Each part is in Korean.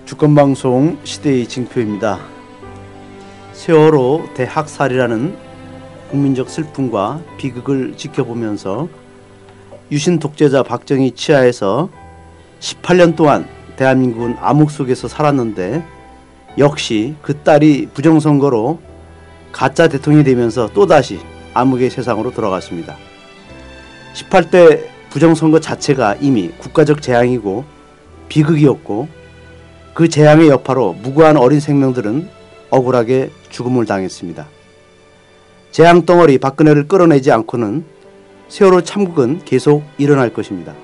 주권방송 시대의 징표입니다. 세월호 대학살이라는 국민적 슬픔과 비극을 지켜보면서 유신 독재자 박정희 치하에서 18년 동안 대한민국은 암흑 속에서 살았는데 역시 그 딸이 부정선거로 가짜 대통령이 되면서 또다시 암흑의 세상으로 돌아갔습니다. 18대 부정선거 자체가 이미 국가적 재앙이고 비극이었고 그 재앙의 여파로 무고한 어린 생명들은 억울하게 죽음을 당했습니다. 재앙 덩어리 박근혜를 끌어내지 않고는 세월호 참국은 계속 일어날 것입니다.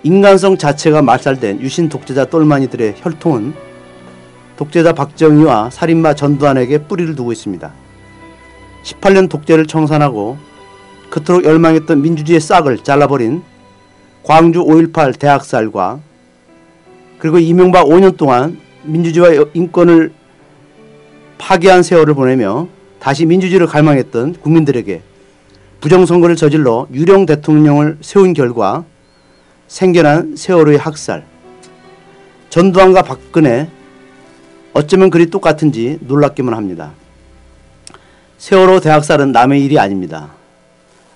인간성 자체가 말살된 유신 독재자 똘마니들의 혈통은 독재자 박정희와 살인마 전두환에게 뿌리를 두고 있습니다. 18년 독재를 청산하고 그토록 열망했던 민주주의의 싹을 잘라버린 광주 5.18 대학살과 그리고 이명박 5년 동안 민주주의와 인권을 파괴한 세월을 보내며 다시 민주주의를 갈망했던 국민들에게 부정선거를 저질러 유령 대통령을 세운 결과 생겨난 세월호의 학살. 전두환과 박근혜 어쩌면 그리 똑같은지 놀랍기만 합니다. 세월호 대학살은 남의 일이 아닙니다.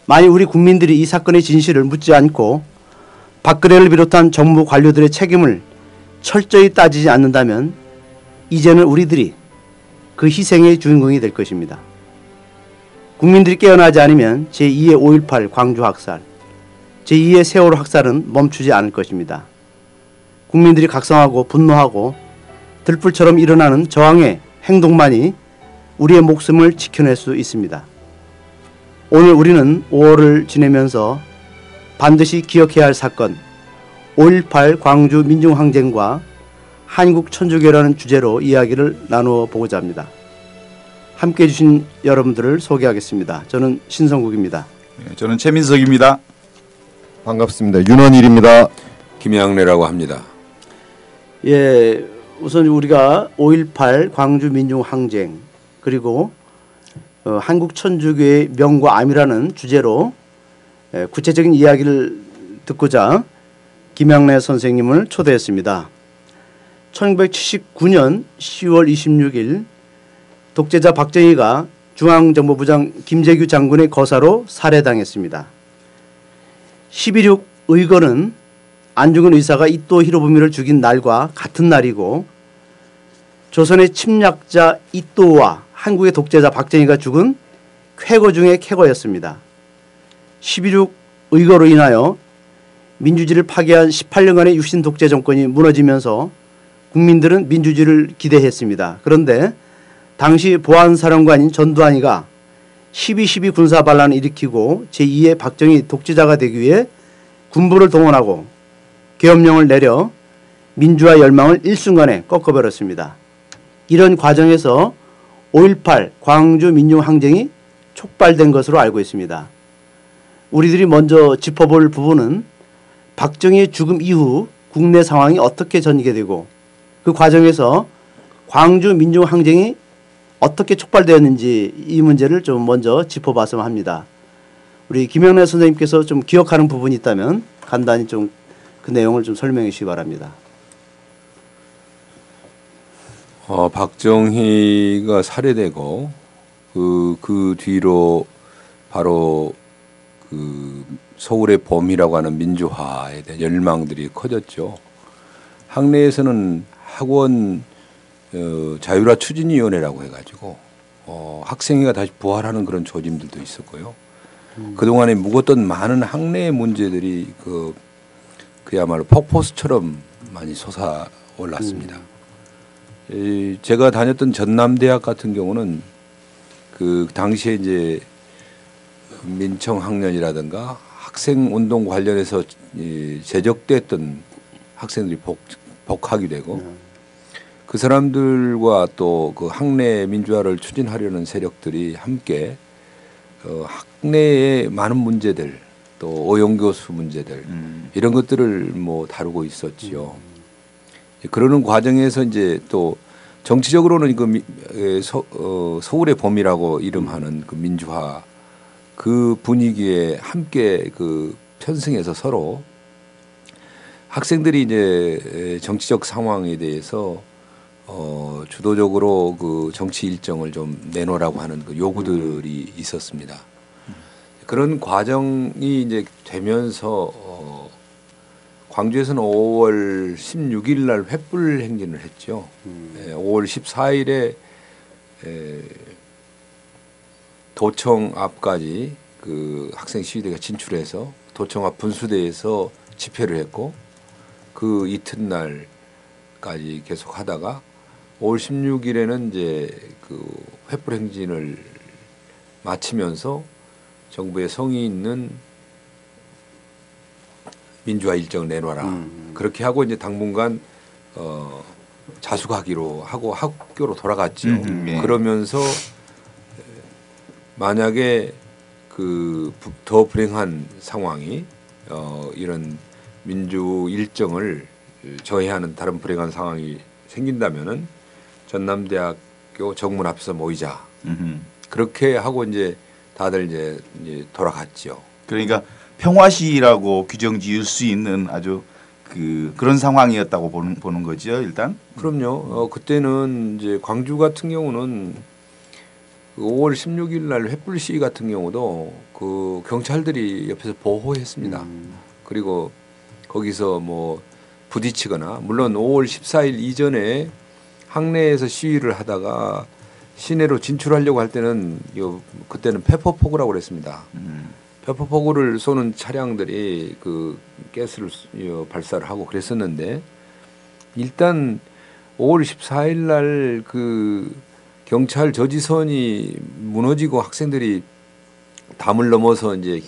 만일 우리 국민들이 이 사건의 진실을 묻지 않고 박근혜를 비롯한 정부 관료들의 책임을 철저히 따지지 않는다면 이제는 우리들이 그 희생의 주인공이 될 것입니다. 국민들이 깨어나지 않으면 제2의 5.18 광주 학살, 제2의 세월호 학살은 멈추지 않을 것입니다. 국민들이 각성하고 분노하고 들불처럼 일어나는 저항의 행동만이 우리의 목숨을 지켜낼 수 있습니다. 오늘 우리는 5월을 지내면서 반드시 기억해야 할 사건 5.18 광주 민중항쟁과 한국 천주교라는 주제로 이야기를 나누어 보고자 합니다. 함께해 주신 여러분들을 소개하겠습니다. 저는 신성국입니다. 저는 최민석입니다. 반갑습니다. 윤원일입니다. 김양래라고 합니다. 예, 우선 우리가 5.18 광주 민중항쟁 그리고 한국 천주교의 명과 암이라는 주제로 구체적인 이야기를 듣고자 김양래 선생님을 초대했습니다. 1979년 10월 26일 독재자 박정희가 중앙정보부장 김재규 장군의 거사로 살해당했습니다. 11.6 의거는 안중근 의사가 이토 히로부미를 죽인 날과 같은 날이고 조선의 침략자 이토와 한국의 독재자 박정희가 죽은 쾌거 중의 쾌거였습니다. 11.6 의거로 인하여 민주주의를 파괴한 18년간의 유신 독재 정권이 무너지면서 국민들은 민주주의를 기대했습니다. 그런데 당시 보안사령관인 전두환이가 12.12 군사반란을 일으키고 제2의 박정희 독재자가 되기 위해 군부를 동원하고 계엄령을 내려 민주화 열망을 일순간에 꺾어버렸습니다. 이런 과정에서 5.18 광주 민중항쟁이 촉발된 것으로 알고 있습니다. 우리들이 먼저 짚어볼 부분은 박정희의 죽음 이후 국내 상황이 어떻게 전개되고 그 과정에서 광주 민중항쟁이 어떻게 촉발되었는지 이 문제를 좀 먼저 짚어봤으면 합니다. 우리 김영래 선생님께서 좀 기억하는 부분이 있다면 간단히 좀 그 내용을 좀 설명해 주시기 바랍니다. 박정희가 살해되고 그 뒤로 바로 그 서울의 봄이라고 하는 민주화에 대한 열망들이 커졌죠. 학내에서는 학원 자율화 추진위원회라고 해가지고 학생회가 다시 부활하는 그런 조짐들도 있었고요. 그동안에 묵었던 많은 학내의 문제들이 그야말로 폭포수처럼 많이 솟아올랐습니다. 제가 다녔던 전남대학 같은 경우는 그 당시에 이제 민청학년이라든가 학생운동 관련해서 제적됐던 학생들이 복학이 되고 그 사람들과 또 그 학내 민주화를 추진하려는 세력들이 함께 학내의 많은 문제들 또 오용교수 문제들 이런 것들을 뭐 다루고 있었지요. 그러는 과정에서 이제 또 정치적으로는 서울의 봄이라고 이름하는 그 민주화 그 분위기에 함께 그 편승해서 서로 학생들이 이제 정치적 상황에 대해서 주도적으로 그 정치 일정을 좀 내놓으라고 하는 그 요구들이 있었습니다. 그런 과정이 이제 되면서 광주에서는 5월 16일 날 횃불 행진을 했죠. 5월 14일에 도청 앞까지 그 학생 시위대가 진출해서 도청 앞 분수대에서 집회를 했고 그 이튿날까지 계속 하다가 5월 16일에는 이제 그 횃불 행진을 마치면서 정부의 성의 있는 민주화 일정을 내놔라. 그렇게 하고 이제 당분간 자숙하기로 하고 학교로 돌아갔죠. 네. 그러면서 만약에 그 더 불행한 상황이 이런 민주 일정을 저해하는 다른 불행한 상황이 생긴다면은 전남대학교 정문 앞에서 모이자. 그렇게 하고 이제 다들 이제 돌아갔죠. 그러니까 평화시라고 규정 지을 수 있는 아주 그런 상황이었다고 보는 거죠, 일단. 그럼요. 그때는 이제 광주 같은 경우는 5월 16일 날 횃불 시위 같은 경우도 그 경찰들이 옆에서 보호했습니다. 그리고 거기서 뭐 부딪히거나 물론 5월 14일 이전에 항내에서 시위를 하다가 시내로 진출하려고 할 때는 그때는 페퍼포구라고 그랬습니다. 페퍼포구를 쏘는 차량들이 그 가스를 발사를 하고 그랬었는데 일단 5월 14일 날 그 경찰 저지선이 무너지고 학생들이 담을 넘어서 이제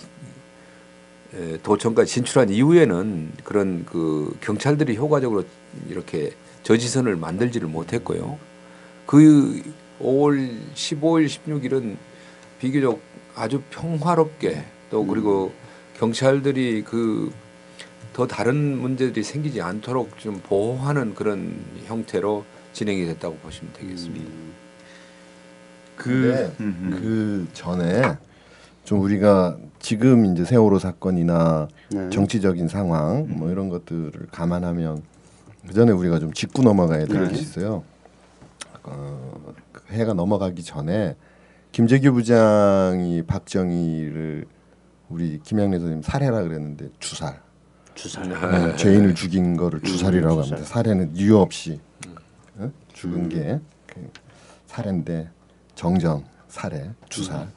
도청까지 진출한 이후에는 그런 그 경찰들이 효과적으로 이렇게 저지선을 만들지를 못했고요. 그 5월 15일, 16일은 비교적 아주 평화롭게 또 그리고 경찰들이 그 더 다른 문제들이 생기지 않도록 좀 보호하는 그런 형태로 진행이 됐다고 보시면 되겠습니다. 그 전에 좀 우리가 지금 이제 세월호 사건이나 정치적인 상황 뭐 이런 것들을 감안하면 그 전에 우리가 좀 짚고 넘어가야 될 게 있어요. 그 해가 넘어가기 전에 김재규 부장이 박정희를 우리 김양래 선생님 살해라 그랬는데 주살. 죄인을 죽인 거를 주살이라고 합니다. 살해는 이유 없이 죽은 게 살해인데 정정 살해 주살.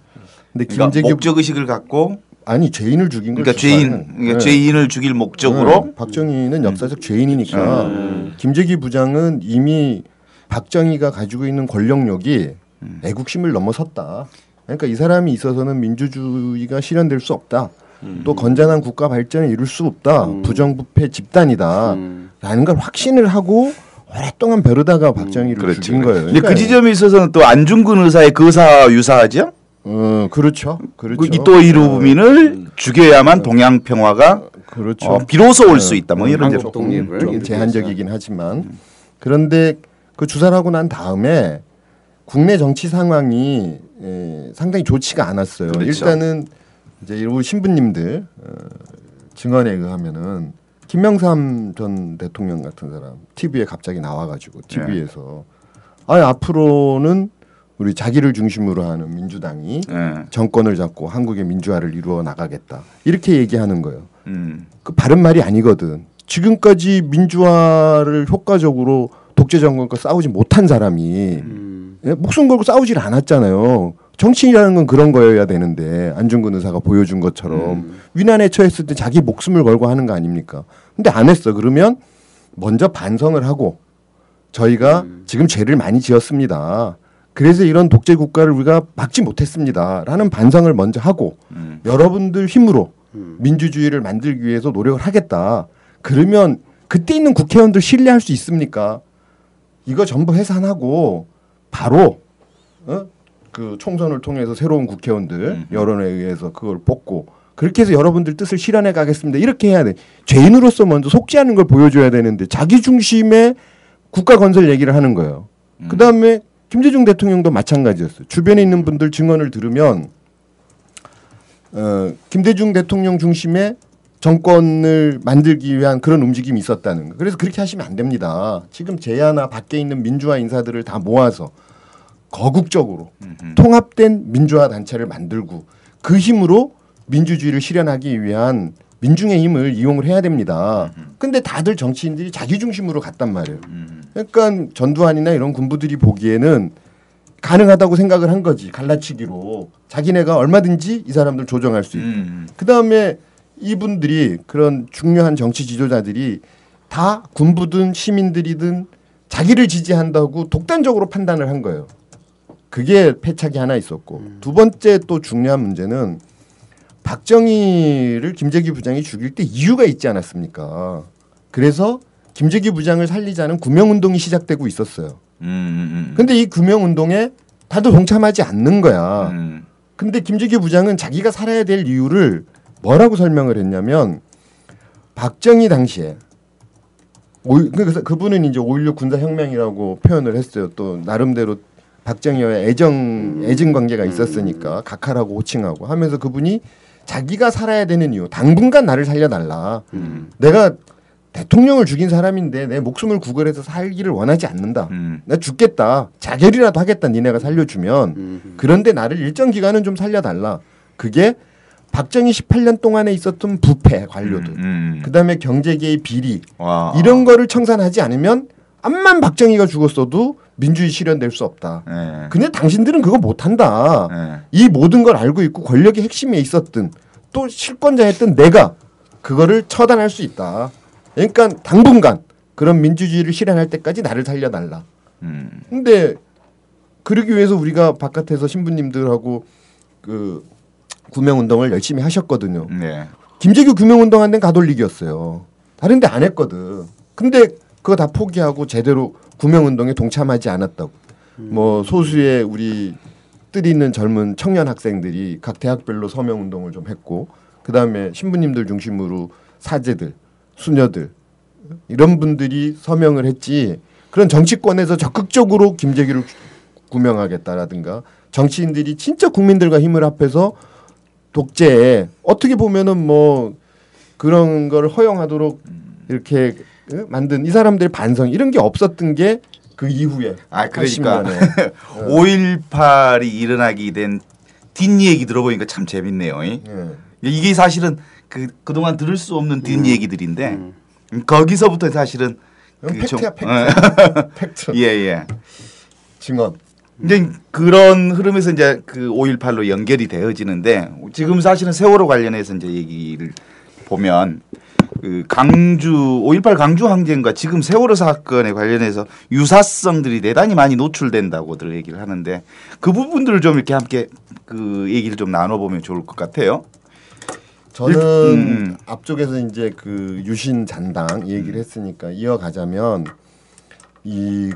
근데 그러니까 목적 의식을 갖고 아니 죄인을 죽인 걸 그러니까 죄인을 죽일 목적으로 박정희는 역사적 죄인이니까 김재규 부장은 이미 박정희가 가지고 있는 권력력이 애국심을 넘어섰다. 그러니까 이 사람이 있어서는 민주주의가 실현될 수 없다. 또 건전한 국가 발전을 이룰 수 없다. 부정부패 집단이다. 라는 걸 확신을 하고 오랫동안 벼르다가 박정희를 죽인 거예요. 근데 그 지점에 있어서는 또 안중근 의사의 거사 유사하죠? 그렇죠. 또 이루민을 죽여야만 동양 평화가 그렇죠. 비로소 올 수 있다. 뭐 이런 한국 독립을 좀 제한적이긴 하지만 그런데 그 주사하고 난 다음에 국내 정치 상황이 상당히 좋지가 않았어요. 그렇죠. 일단은 이제 우리 신부님들 증언에 의하면은 김명삼 전 대통령 같은 사람 TV에 갑자기 나와가지고 TV에서 앞으로는 우리 자기를 중심으로 하는 민주당이 정권을 잡고 한국의 민주화를 이루어 나가겠다 이렇게 얘기하는 거예요. 그 바른 말이 아니거든. 지금까지 민주화를 효과적으로 독재 정권과 싸우지 못한 사람이 목숨 걸고 싸우질 않았잖아요. 정치인이라는 건 그런 거여야 되는데 안중근 의사가 보여준 것처럼 위난에 처했을 때 자기 목숨을 걸고 하는 거 아닙니까? 근데 안 했어. 그러면 먼저 반성을 하고 저희가 지금 죄를 많이 지었습니다. 그래서 이런 독재 국가를 우리가 막지 못했습니다. 라는 반성을 먼저 하고 여러분들 힘으로 민주주의를 만들기 위해서 노력을 하겠다. 그러면 그때 있는 국회의원들 신뢰할 수 있습니까? 이거 전부 해산하고 바로 그 총선을 통해서 새로운 국회의원들 여론에 의해서 그걸 뽑고 그렇게 해서 여러분들 뜻을 실현해 가겠습니다. 이렇게 해야 돼. 죄인으로서 먼저 속지 않은 걸 보여줘야 되는데 자기 중심의 국가 건설 얘기를 하는 거예요. 그다음에 김대중 대통령도 마찬가지였어요. 주변에 있는 분들 증언을 들으면 김대중 대통령 중심의 정권을 만들기 위한 그런 움직임이 있었다는 거. 그래서 그렇게 하시면 안 됩니다. 지금 제야나 밖에 있는 민주화 인사들을 다 모아서 거국적으로 통합된 민주화 단체를 만들고 그 힘으로 민주주의를 실현하기 위한 민중의 힘을 이용을 해야 됩니다. 근데 다들 정치인들이 자기 중심으로 갔단 말이에요. 그러니까 전두환이나 이런 군부들이 보기에는 가능하다고 생각을 한 거지. 갈라치기로. 자기네가 얼마든지 이 사람들 조정할 수 있고. 그다음에 이분들이 그런 중요한 정치 지도자들이 다 군부든 시민들이든 자기를 지지한다고 독단적으로 판단을 한 거예요. 그게 패착이 하나 있었고. 두 번째 또 중요한 문제는 박정희를 김재규 부장이 죽일 때 이유가 있지 않았습니까? 그래서 김재규 부장을 살리자는 구명운동이 시작되고 있었어요. 근데 이 구명운동에 다들 동참하지 않는 거야. 근데 김재규 부장은 자기가 살아야 될 이유를 뭐라고 설명을 했냐면 박정희 당시에 그래서 그분은 이제 5.16 군사혁명이라고 표현을 했어요. 또 나름대로 박정희와의 애증 관계가 있었으니까 각하라고 호칭하고 하면서 그분이 자기가 살아야 되는 이유 당분간 나를 살려달라. 내가 대통령을 죽인 사람인데 내 목숨을 구걸해서 살기를 원하지 않는다. 나 죽겠다. 자결이라도 하겠다. 니네가 살려주면. 그런데 나를 일정 기간은 좀 살려달라. 그게 박정희 18년 동안에 있었던 부패 관료들. 그다음에 경제계의 비리. 와. 이런 거를 청산하지 않으면 암만 박정희가 죽었어도 민주주의 실현될 수 없다. 네. 근데 당신들은 그거 못한다. 네. 이 모든 걸 알고 있고 권력의 핵심에 있었던 또 실권자였던 내가 그거를 처단할 수 있다. 그러니까 당분간 그런 민주주의를 실현할 때까지 나를 살려달라. 근데 그러기 위해서 우리가 바깥에서 신부님들하고 그 구명운동을 열심히 하셨거든요. 네. 김재규 구명운동한 데는 가톨릭이었어요. 다른 데 안 했거든. 근데 그거 다 포기하고 제대로 구명운동에 동참하지 않았다고. 뭐 소수의 우리 뜰 있는 젊은 청년 학생들이 각 대학별로 서명운동을 좀 했고 그다음에 신부님들 중심으로 사제들, 수녀들 이런 분들이 서명을 했지 그런 정치권에서 적극적으로 김재규를 구명하겠다라든가 정치인들이 진짜 국민들과 힘을 합해서 독재에 어떻게 보면은 뭐 그런 걸 허용하도록 이렇게 만든 이 사람들의 반성 이런 게 없었던 게 그 이후에 그러니까 5.18이 일어나게 된 뒷얘기 들어보니까 참 재밌네요. 이게 사실은 그동안 들을 수 없는 뒷얘기들인데 거기서부터 사실은 팩트야 팩트. 팩트. 예. 증언. 이제 그런 흐름에서 이제 그 5.18로 연결이 되어지는데 지금 사실은 세월호 관련해서 이제 얘기를 보면 그 5.18 강주 항쟁과 지금 세월호 사건에 관련해서 유사성들이 대단히 많이 노출된다고들 얘기를 하는데 그 부분들을 좀 이렇게 함께 그 얘기를 좀 나눠보면 좋을 것 같아요. 저는 앞쪽에서 이제 그 유신 잔당 얘기를 했으니까 이어가자면 이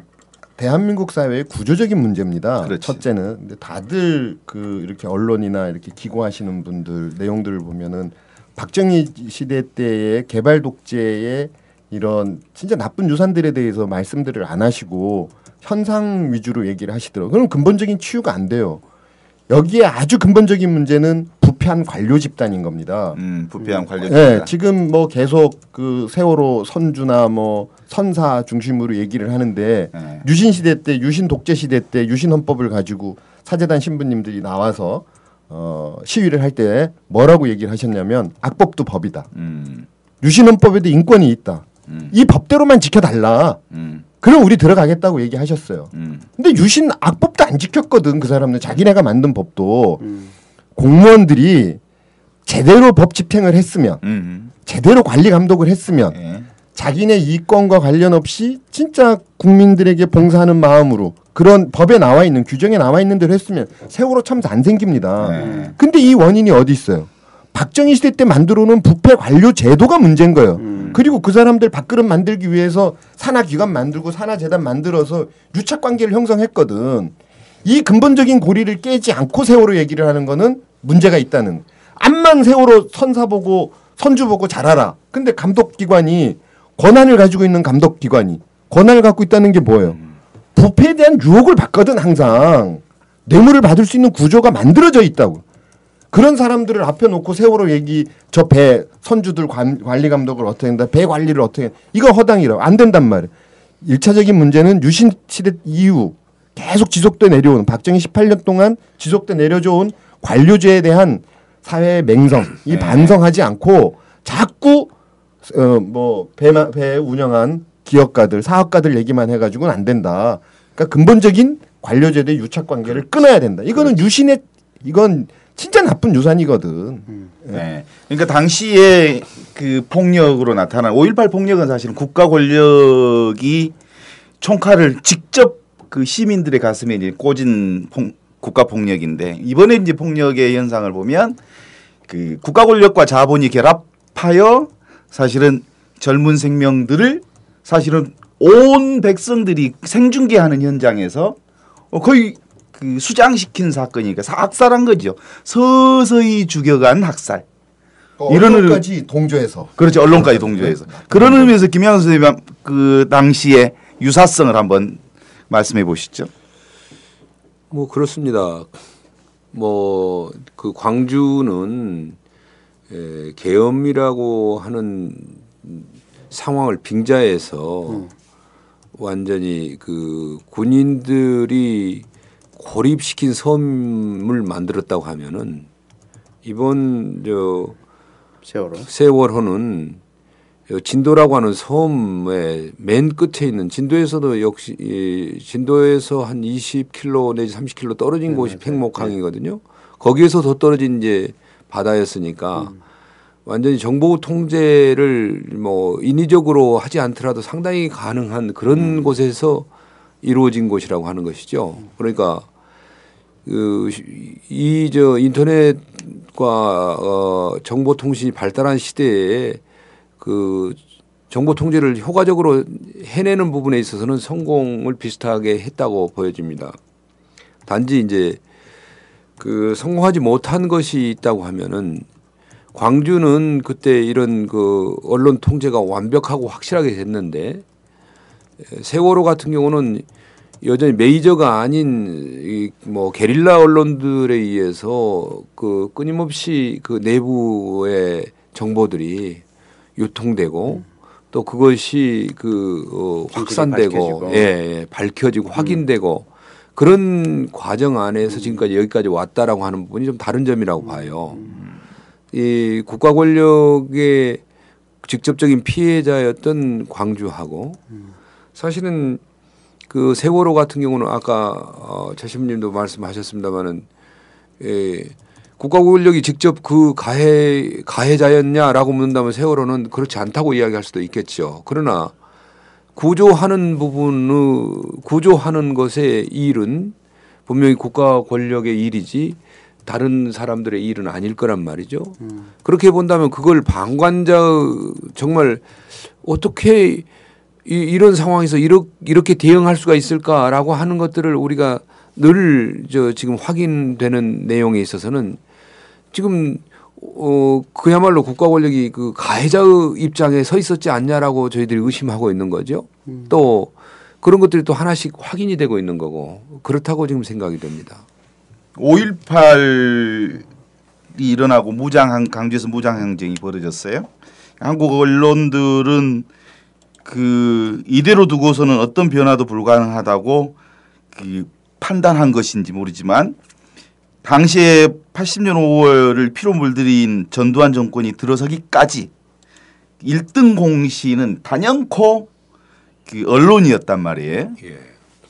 대한민국 사회의 구조적인 문제입니다. 그렇지. 첫째는 근데 다들 그 이렇게 언론이나 이렇게 기고하시는 분들 내용들을 보면은 박정희 시대 때의 개발 독재의 이런 진짜 나쁜 유산들에 대해서 말씀들을 안 하시고 현상 위주로 얘기를 하시더라고요. 그럼 근본적인 치유가 안 돼요. 여기에 아주 근본적인 문제는 부패한 관료 집단인 겁니다. 부패한 관료 집단. 네, 지금 뭐 계속 그 세월호 선주나 뭐 선사 중심으로 얘기를 하는데 네. 유신 시대 때 유신 독재 시대 때 유신 헌법을 가지고 사제단 신부님들이 나와서 시위를 할 때 뭐라고 얘기를 하셨냐면 악법도 법이다. 유신 헌법에도 인권이 있다. 이 법대로만 지켜달라. 그럼 우리 들어가겠다고 얘기하셨어요. 근데 유신 악법도 안 지켰거든. 그 사람들 자기네가 만든 법도 공무원들이 제대로 법 집행을 했으면 제대로 관리 감독을 했으면 네. 자기네 이권과 관련 없이 진짜 국민들에게 봉사하는 마음으로 그런 법에 나와 있는 규정에 나와 있는 대로 했으면 세월호 참사 안 생깁니다. 네. 근데 이 원인이 어디 있어요? 박정희 시대 때 만들어 놓은 부패 관료 제도가 문제인 거예요. 그리고 그 사람들 밥그릇 만들기 위해서 산하기관 만들고 산하재단 만들어서 유착관계를 형성했거든. 이 근본적인 고리를 깨지 않고 세월호 얘기를 하는 거는 문제가 있다는. 암만 세월호 선사 보고 선주 보고 잘하라. 근데 감독기관이 권한을 가지고 있는 감독기관이 권한을 갖고 있다는 게 뭐예요? 부패에 대한 유혹을 받거든. 항상 뇌물을 받을 수 있는 구조가 만들어져 있다고. 그런 사람들을 앞에 놓고 세월호 얘기 저 배 선주들 관리 감독을 어떻게 한다. 배 관리를 어떻게 한다. 이거 허당이라고. 안 된단 말이에요. 1차적인 문제는 유신 시대 이후 계속 지속돼 내려오는 박정희 18년 동안 지속돼 내려져온 관료제에 대한 사회의 맹성이 반성하지 않고 자꾸 배 운영한 기업가들 사업가들 얘기만 해가지고는 안 된다. 그러니까 근본적인 관료제도의 유착 관계를 끊어야 된다. 이거는 유신의 이건 진짜 나쁜 유산이거든. 네. 그러니까 당시에 그 폭력으로 나타난 5.18 폭력은 사실은 국가 권력이 총칼을 직접 그 시민들의 가슴에 이제 꽂은 국가 폭력인데 이번에 이제 폭력의 현상을 보면 그 국가 권력과 자본이 결합하여 사실은 젊은 생명들을 사실은 온 백성들이 생중계하는 현장에서 거의 그 수장시킨 사건이니까 학살한 거죠. 서서히 죽여간 학살. 이런 언론까지 동조해서. 그렇죠. 언론까지 동조해서. 그런 의미에서 김양수 선생님 그 당시에 유사성을 한번 말씀해 보시죠. 뭐 그렇습니다. 뭐 그 광주는 계엄이라고 하는 상황을 빙자해서 완전히 그 군인들이 고립시킨 섬을 만들었다고 하면은 이번 세월호는 진도라고 하는 섬의 맨 끝에 있는 진도에서도 역시 진도에서 한 20km 내지 30km 떨어진 곳이 팽목항이거든요. 거기에서 더 떨어진 이제 바다였으니까 완전히 정보 통제를 뭐 인위적으로 하지 않더라도 상당히 가능한 그런 곳에서 이루어진 곳이라고 하는 것이죠. 그러니까 인터넷과 정보통신이 발달한 시대에 그 정보 통제를 효과적으로 해내는 부분에 있어서는 성공을 비슷하게 했다고 보여집니다. 단지 이제 그 성공하지 못한 것이 있다고 하면은 광주는 그때 이런 그 언론 통제가 완벽하고 확실하게 됐는데 세월호 같은 경우는 여전히 메이저가 아닌 뭐 게릴라 언론들에 의해서 그 끊임없이 그 내부의 정보들이 유통되고 또 그것이 확산되고 밝혀지고 확인되고 그런 과정 안에서 지금까지 여기까지 왔다라고 하는 부분이 좀 다른 점이라고 봐요. 이 국가 권력의 직접적인 피해자였던 광주하고 사실은 그 세월호 같은 경우는 아까 최신님도 말씀하셨습니다마는 국가 권력이 직접 그 가해자였냐라고 묻는다면 세월호는 그렇지 않다고 이야기할 수도 있겠죠. 그러나 구조하는 것의 일은 분명히 국가 권력의 일이지 다른 사람들의 일은 아닐 거란 말이죠. 그렇게 본다면 그걸 방관자 정말 어떻게 이런 상황에서 이렇게 대응할 수가 있을까라고 하는 것들을 우리가 늘 지금 확인되는 내용에 있어서는 지금 그야말로 국가 권력이 그 가해자의 입장에 서 있었지 않냐라고 저희들이 의심하고 있는 거죠. 또 그런 것들이 또 하나씩 확인이 되고 있는 거고 그렇다고 지금 생각이 됩니다. 5.18이 일어나고 강주에서 무장항쟁이 벌어졌어요. 한국 언론들은 그 이대로 두고서는 어떤 변화도 불가능하다고 그 판단한 것인지 모르지만 당시에 80년 5월을 피로 물들인 전두환 정권이 들어서기까지 1등 공신은 단연코 그 언론이었단 말이에요.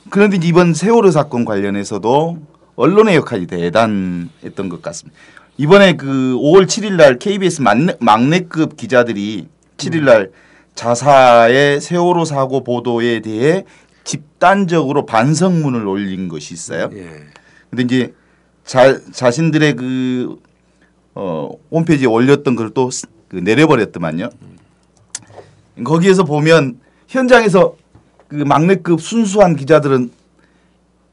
그런데 이번 세월호 사건 관련해서도 언론의 역할이 대단했던 것 같습니다. 이번에 그 5월 7일 날 KBS 막내급 기자들이 7일 날 자사의 세월호 사고 보도에 대해 집단적으로 반성문을 올린 것이 있어요. 근데 이제 자신들의 그 홈페이지에 올렸던 걸 또 내려버렸더만요. 거기에서 보면 현장에서 그 막내급 순수한 기자들은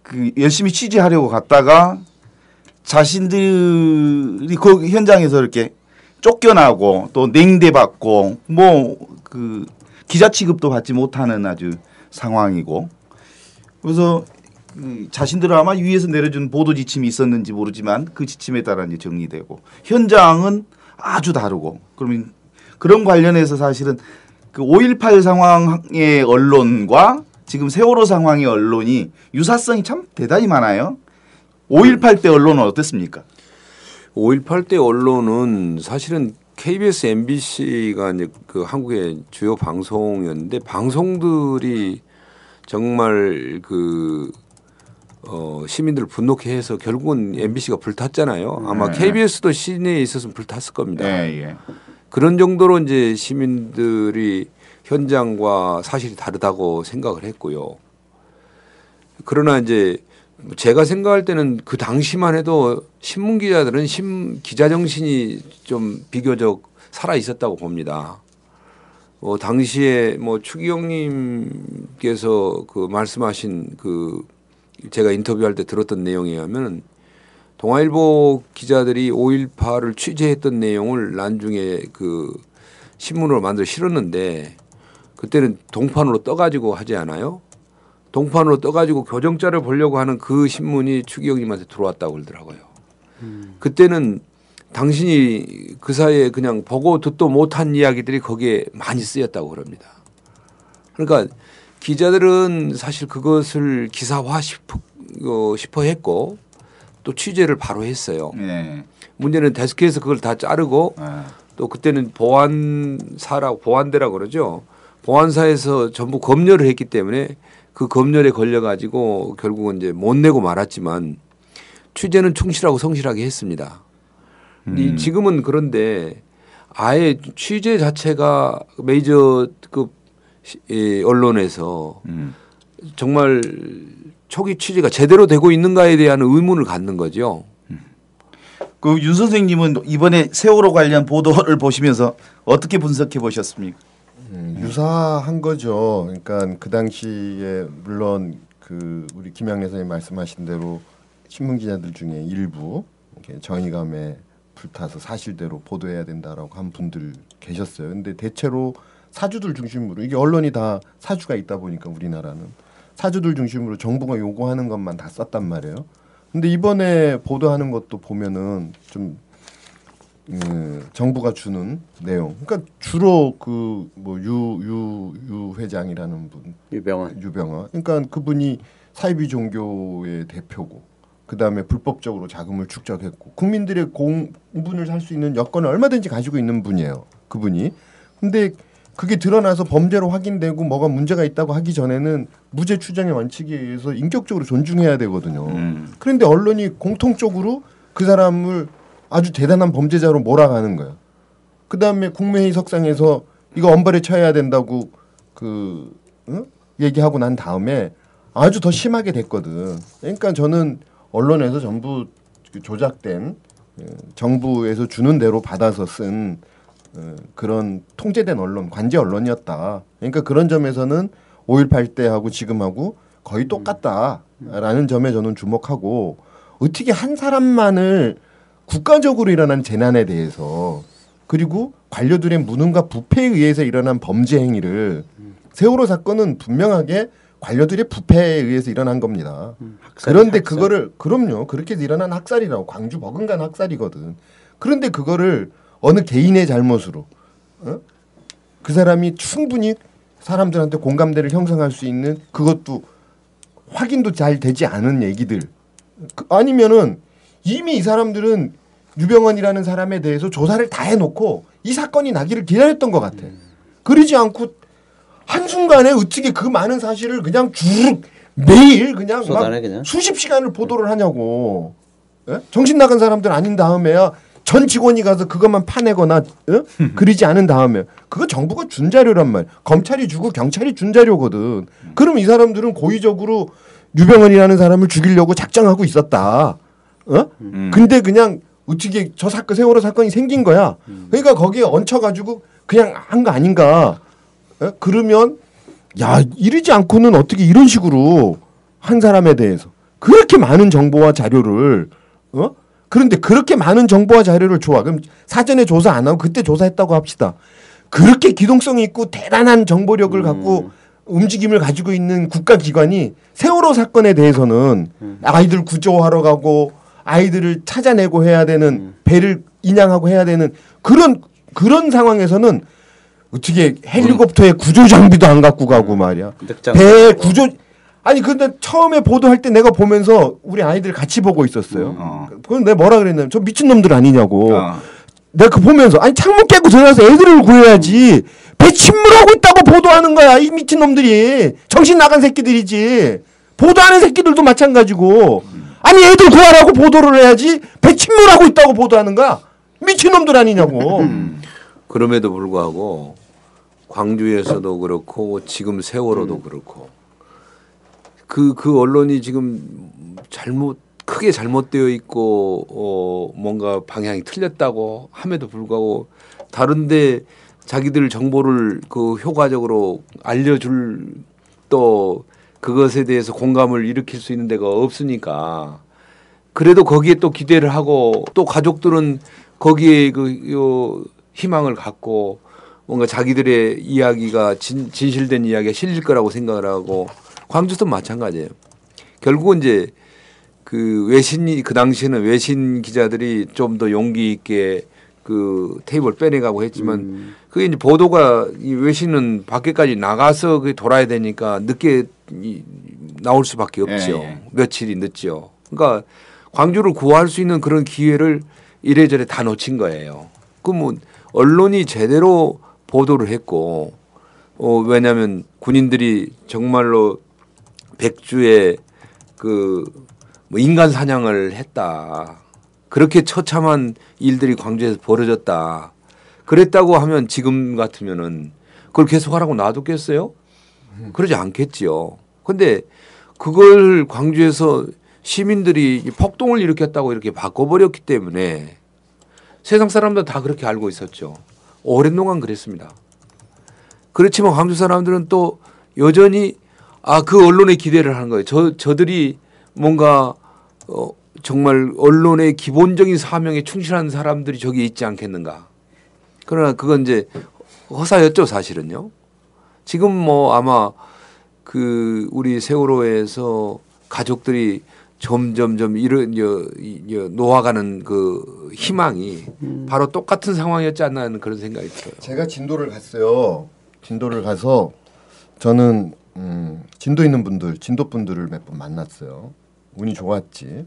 그 열심히 취재하려고 갔다가 자신들이 그 현장에서 이렇게 쫓겨나고 또 냉대받고 뭐 그 기자 취급도 받지 못하는 아주 상황이고 그래서 자신들은 아마 위에서 내려준 보도 지침이 있었는지 모르지만 그 지침에 따라 이제 정리되고 현장은 아주 다르고 그러면 그런 관련해서 사실은 그 5.18 상황의 언론과 지금 세월호 상황의 언론이 유사성이 참 대단히 많아요. 5.18 때 언론은 어땠습니까? 5.18 때 언론은 사실은 KBS, MBC가 이제 그 한국의 주요 방송이었는데 방송들이 정말 그 시민들을 분노케 해서 결국은 MBC가 불탔잖아요. 아마 KBS도 시내에 있었으면 불탔을 겁니다. 그런 정도로 이제 시민들이 현장과 사실이 다르다고 생각을 했고요. 그러나 이제 제가 생각할 때는 그 당시만 해도 신문 기자들은 기자 정신이 좀 비교적 살아 있었다고 봅니다. 당시에 추기경님께서 그 말씀하신 그 제가 인터뷰할 때 들었던 내용에 의하면 동아일보 기자들이 5.18을 취재했던 내용을 나중에 그 신문으로 만들어 실었는데 그때는 동판으로 떠가지고 하지 않아요? 동판으로 떠가지고 교정자를 보려고 하는 그 신문이 추기경님한테 들어왔다고 그러더라고요. 그때는 당신이 그 사이에 그냥 보고 듣도 못한 이야기들이 거기에 많이 쓰였다고 그럽니다. 그러니까 기자들은 사실 그것을 기사화 싶어 했고 또 취재를 바로 했어요. 네. 문제는 데스크에서 그걸 다 자르고 또 그때는 보안대라고 그러죠. 보안사에서 전부 검열을 했기 때문에 그 검열에 걸려가지고 결국은 이제 못 내고 말았지만 취재는 충실하고 성실하게 했습니다. 지금은 그런데 아예 취재 자체가 메이저급 언론에서 정말 초기 취재가 제대로 되고 있는가에 대한 의문을 갖는 거죠. 그 윤 선생님은 이번에 세월호 관련 보도를 보시면서 어떻게 분석해 보셨습니까? 유사한 거죠. 그러니까 그 당시에 물론 그 우리 김양래 선생님 말씀하신 대로 신문 기자들 중에 일부 정의감에 불타서 사실대로 보도해야 된다라고 한 분들 계셨어요. 근데 대체로 사주들 중심으로 이게 언론이 다 사주가 있다 보니까 우리나라는 사주들 중심으로 정부가 요구하는 것만 다 썼단 말이에요. 근데 이번에 보도하는 것도 보면은 좀 정부가 주는 내용. 그러니까 주로 그 뭐 유 회장이라는 분, 유병헌. 그러니까 그분이 사이비 종교의 대표고, 그 다음에 불법적으로 자금을 축적했고, 국민들의 공분을 살 수 있는 여건을 얼마든지 가지고 있는 분이에요. 그분이. 근데 그게 드러나서 범죄로 확인되고 뭐가 문제가 있다고 하기 전에는 무죄 추정의 원칙에 의해서 인격적으로 존중해야 되거든요. 그런데 언론이 공통적으로 그 사람을 아주 대단한 범죄자로 몰아가는 거예요. 그다음에 국무회의 석상에서 이거 엄벌에 처해야 된다고 얘기하고 난 다음에 아주 더 심하게 됐거든. 그러니까 저는 언론에서 전부 조작된 정부에서 주는 대로 받아서 쓴 그런 통제된 언론, 관제 언론이었다. 그러니까 그런 점에서는 5.18 때하고 지금하고 거의 똑같다라는 점에 저는 주목하고, 어떻게 한 사람만을 국가적으로 일어난 재난에 대해서 그리고 관료들의 무능과 부패에 의해서 일어난 범죄 행위를, 세월호 사건은 분명하게 관료들의 부패에 의해서 일어난 겁니다. 그런데 그거를, 그럼요, 그렇게 일어난 학살이라고, 광주 버금간 학살이거든. 그런데 그거를 어느 개인의 잘못으로 그 사람이 충분히 사람들한테 공감대를 형성할 수 있는, 그것도 확인도 잘 되지 않은 얘기들, 아니면은 이미 이 사람들은 유병헌이라는 사람에 대해서 조사를 다 해놓고 이 사건이 나기를 기다렸던 것 같아. 그러지 않고 한순간에 어떻게 그 많은 사실을 그냥 쭉 매일 그냥 막 수십 시간을 보도를 하냐고. 예? 정신 나간 사람들 아닌 다음에야 전 직원이 가서 그것만 파내거나 그러지 않은 다음에, 그거 정부가 준 자료란 말, 검찰이 주고 경찰이 준 자료거든. 그럼 이 사람들은 고의적으로 유병헌이라는 사람을 죽이려고 작정하고 있었다. 근데 그냥 어떻게 저 사건, 세월호 사건이 생긴 거야. 그러니까 거기에 얹혀가지고 그냥 한 거 아닌가. 그러면 야, 이러지 않고는 어떻게 이런 식으로 한 사람에 대해서 그렇게 많은 정보와 자료를 그런데 그렇게 많은 정보와 자료를 줘. 그럼 사전에 조사 안 하고 그때 조사했다고 합시다. 그렇게 기동성이 있고 대단한 정보력을 갖고 움직임을 가지고 있는 국가기관이 세월호 사건에 대해서는 아이들 구조하러 가고 아이들을 찾아내고 해야 되는 배를 인양하고 해야 되는 그런 상황에서는 어떻게 헬리콥터에 구조 장비도 안 갖고 가고 말이야. 배 구조 아니 근데 처음에 보도할 때 내가 보면서 우리 아이들 같이 보고 있었어요. 그럼 내가 뭐라 그랬냐면 저 미친놈들 아니냐고. 내가 그 보면서 아니 창문 깨고 들어가서 애들을 구해야지. 배 침몰하고 있다고 보도하는 거야. 이 미친놈들이. 정신 나간 새끼들이지. 보도하는 새끼들도 마찬가지고. 아니 애들 구하라고 보도를 해야지. 배 침몰하고 있다고 보도하는 거야. 미친놈들 아니냐고. 그럼에도 불구하고 광주에서도 그렇고 지금 세월호도 그렇고 그 언론이 지금 크게 잘못되어 있고 뭔가 방향이 틀렸다고 함에도 불구하고 다른데 자기들 정보를 그 효과적으로 알려줄 또 그것에 대해서 공감을 일으킬 수 있는 데가 없으니까 그래도 거기에 또 기대를 하고 또 가족들은 거기에 그 희망을 갖고 뭔가 자기들의 이야기가 진실된 이야기가 실릴 거라고 생각을 하고 광주도 마찬가지예요. 결국은 이제 그 당시에는 외신 기자들이 좀 더 용기 있게 그 테이블 빼내가고 했지만 그게 이제 보도가 이 외신은 밖에까지 나가서 그게 돌아야 되니까 늦게 나올 수밖에 없죠. 며칠이 늦죠. 그러니까 광주를 구할 수 있는 그런 기회를 이래저래 다 놓친 거예요. 그러면 언론이 제대로 보도를 했고 왜냐하면 군인들이 정말로 백주에 뭐 인간 사냥을 했다. 그렇게 처참한 일들이 광주에서 벌어졌다. 그랬다고 하면 지금 같으면은 그걸 계속하라고 놔뒀겠어요? 그러지 않겠지요. 근데 그걸 광주에서 시민들이 폭동을 일으켰다고 이렇게 바꿔버렸기 때문에 세상 사람들 다 그렇게 알고 있었죠. 오랜 동안 그랬습니다. 그렇지만 광주 사람들은 또 여전히 그 언론에 기대를 하는 거예요. 저들이 뭔가 정말 언론의 기본적인 사명에 충실한 사람들이 저기 있지 않겠는가. 그러나 그건 이제 허사였죠, 사실은요. 지금 뭐 아마 그 우리 세월호에서 가족들이 점점점 놓아가는 그 희망이 바로 똑같은 상황이었지 않나 하는 그런 생각이 들어요. 제가 진도를 갔어요. 진도를 가서 저는 진도 있는 분들, 진도 분들을 몇 번 만났어요. 운이 좋았지.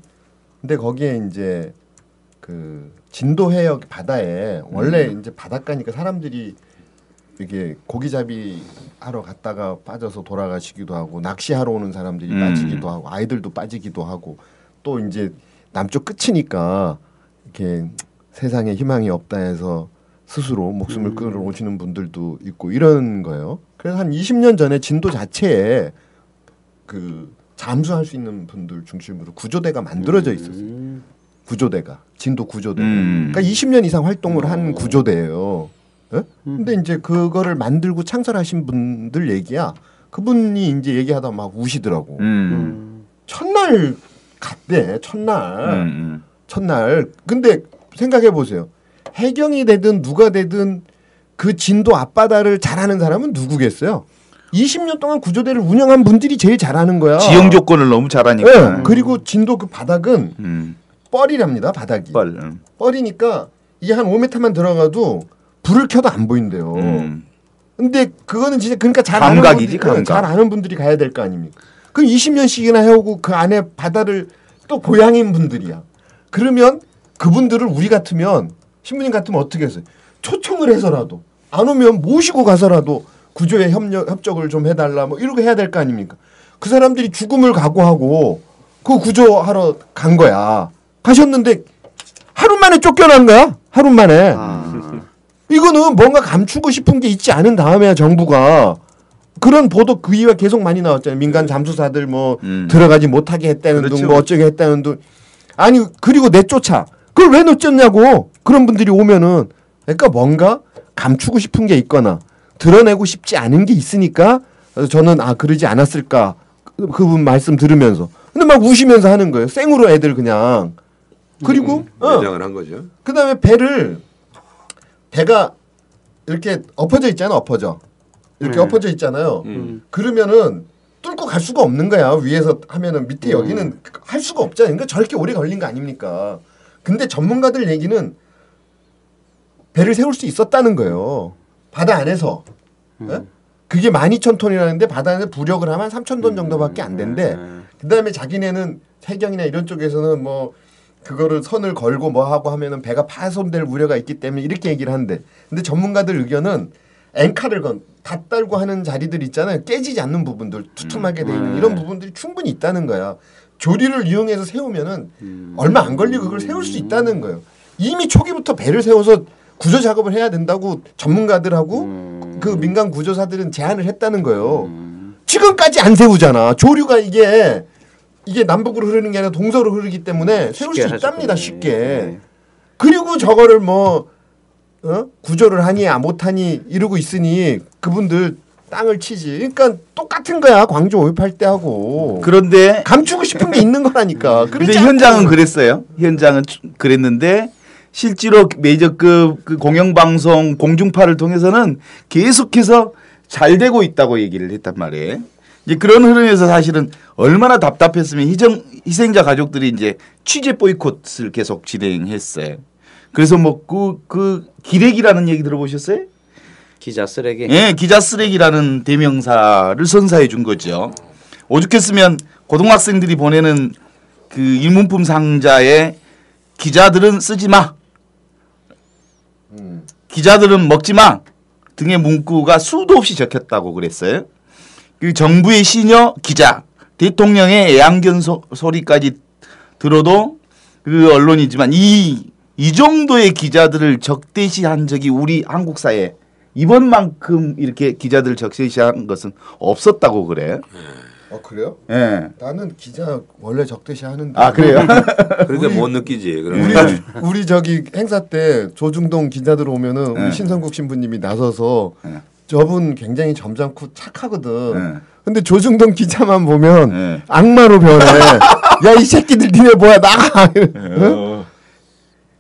근데 거기에 이제 그 진도 해역 바다에 원래 이제 바닷가니까 사람들이 이게 고기잡이 하러 갔다가 빠져서 돌아가시기도 하고 낚시하러 오는 사람들이 빠지기도 하고 아이들도 빠지기도 하고 또 이제 남쪽 끝이니까 이렇게 세상에 희망이 없다 해서 스스로 목숨을 끊어오시는 분들도 있고 이런 거예요. 그래서 한 20년 전에 진도 자체에 그 잠수할 수 있는 분들 중심으로 구조대가 만들어져 있었어요. 구조대가 진도 구조대. 그러니까 20년 이상 활동을 한 구조대예요. 네? 근데 이제 그거를 만들고 창설하신 분들 얘기야. 그분이 이제 얘기하다 막 우시더라고. 첫날 갔대. 첫날. 근데 생각해 보세요. 해경이 되든 누가 되든 그 진도 앞바다를 잘하는 사람은 누구겠어요? 20년 동안 구조대를 운영한 분들이 제일 잘하는 거야. 지형 조건을 너무 잘하니까. 네. 그리고 진도 그 바닥은 뻘이랍니다. 바닥이. 뻘이니까 이게 한 5m만 들어가도 불을 켜도 안 보인대요. 근데 그거는 진짜 그러니까 잘 아는 분들이 가야 될 거 아닙니까? 그럼 20년씩이나 해오고 그 안에 바다를 또 고향인 분들이야. 그러면 그분들을 우리 같으면 신부님 같으면 어떻게 했어요? 초청을 해서라도 안 오면 모시고 가서라도 구조에 협력을 좀 해달라 뭐 이렇게 해야 될 거 아닙니까? 그 사람들이 죽음을 각오하고 그 구조하러 간 거야. 가셨는데 하루 만에 쫓겨난 거야. 하루 만에. 이거는 뭔가 감추고 싶은 게 있지 않은 다음에야 정부가 그런 보도 그 이후에 계속 많이 나왔잖아요. 민간 잠수사들 뭐 들어가지 못하게 했다는 둥 뭐 어쩌게 했다는 둥. 아니 그리고 내쫓아. 그걸 왜 놓쳤냐고. 그런 분들이 오면은 그러니까 뭔가 감추고 싶은 게 있거나 드러내고 싶지 않은 게 있으니까 저는 그러지 않았을까 그분 말씀 들으면서 근데 막 우시면서 하는 거예요. 생으로 애들 그냥 그리고 매장을 한 거죠. 그다음에 배가 이렇게 엎어져 있잖아. 엎어져. 이렇게 엎어져 있잖아요. 그러면은 뚫고 갈 수가 없는 거야. 위에서 하면은 밑에 여기는 할 수가 없잖아요. 그러니까 저렇게 오래 걸린 거 아닙니까? 근데 전문가들 얘기는 배를 세울 수 있었다는 거예요. 바다 안에서. 예? 그게 12,000톤이라는데 바다 안에 부력을 하면 3,000톤 정도밖에 안 된대. 그다음에 자기네는 해경이나 이런 쪽에서는 뭐 그거를 선을 걸고 뭐 하고 하면은 배가 파손될 우려가 있기 때문에 이렇게 얘기를 하는데, 근데 전문가들 의견은 앵카를 다 딸고 하는 자리들 있잖아요. 깨지지 않는 부분들, 투툼하게 돼 있는 이런 부분들이 충분히 있다는 거야. 조리를 이용해서 세우면은 얼마 안 걸리고 그걸 세울 수 있다는 거예요. 이미 초기부터 배를 세워서 구조 작업을 해야 된다고 전문가들하고 그 민간 구조사들은 제안을 했다는 거예요. 지금까지 안 세우잖아. 조류가 이게 남북으로 흐르는 게 아니라 동서로 흐르기 때문에 세울 수 있답니다. 쉽게. 그리고 저거를 뭐 구조를 하니 못하니 이러고 있으니 그분들 땅을 치지. 그러니까 똑같은 거야. 광주 5.18 때하고. 그런데 감추고 싶은 게 있는 거라니까. 근데 현장은 그랬어요. 현장은 그랬는데 실제로 메이저급 그 공영방송 공중파를 통해서는 계속해서 잘 되고 있다고 얘기를 했단 말이에요. 이제 그런 흐름에서 사실은 얼마나 답답했으면 희생자 가족들이 이제 취재 보이콧을 계속 진행했어요. 그래서 뭐 그 기레기라는 얘기 들어보셨어요? 기자 쓰레기. 예, 기자 쓰레기라는 대명사를 선사해 준 거죠. 오죽했으면 고등학생들이 보내는 그 일문품 상자에 기자들은 쓰지 마, 기자들은 먹지 마 등의 문구가 수도 없이 적혔다고 그랬어요. 그 정부의 시녀 기자, 대통령의 애완견 소리까지 들어도 그 언론이지만 이 정도의 기자들을 적대시한 적이 우리 한국 사회에 이번만큼 이렇게 기자들을 적대시한 것은 없었다고 그래. 그래요? 예. 네. 나는 기자 원래 적대시하는데. 아 그래요? 그러니까 못 느끼지. 그러면. 우리 저기 행사 때 조중동 기자들 오면은 우리 신성국 신부님이 나서서 저분 굉장히 점잖고 착하거든. 근데 조중동 기자만 보면 악마로 변해. 야 이 새끼들 니네 뭐야 나가.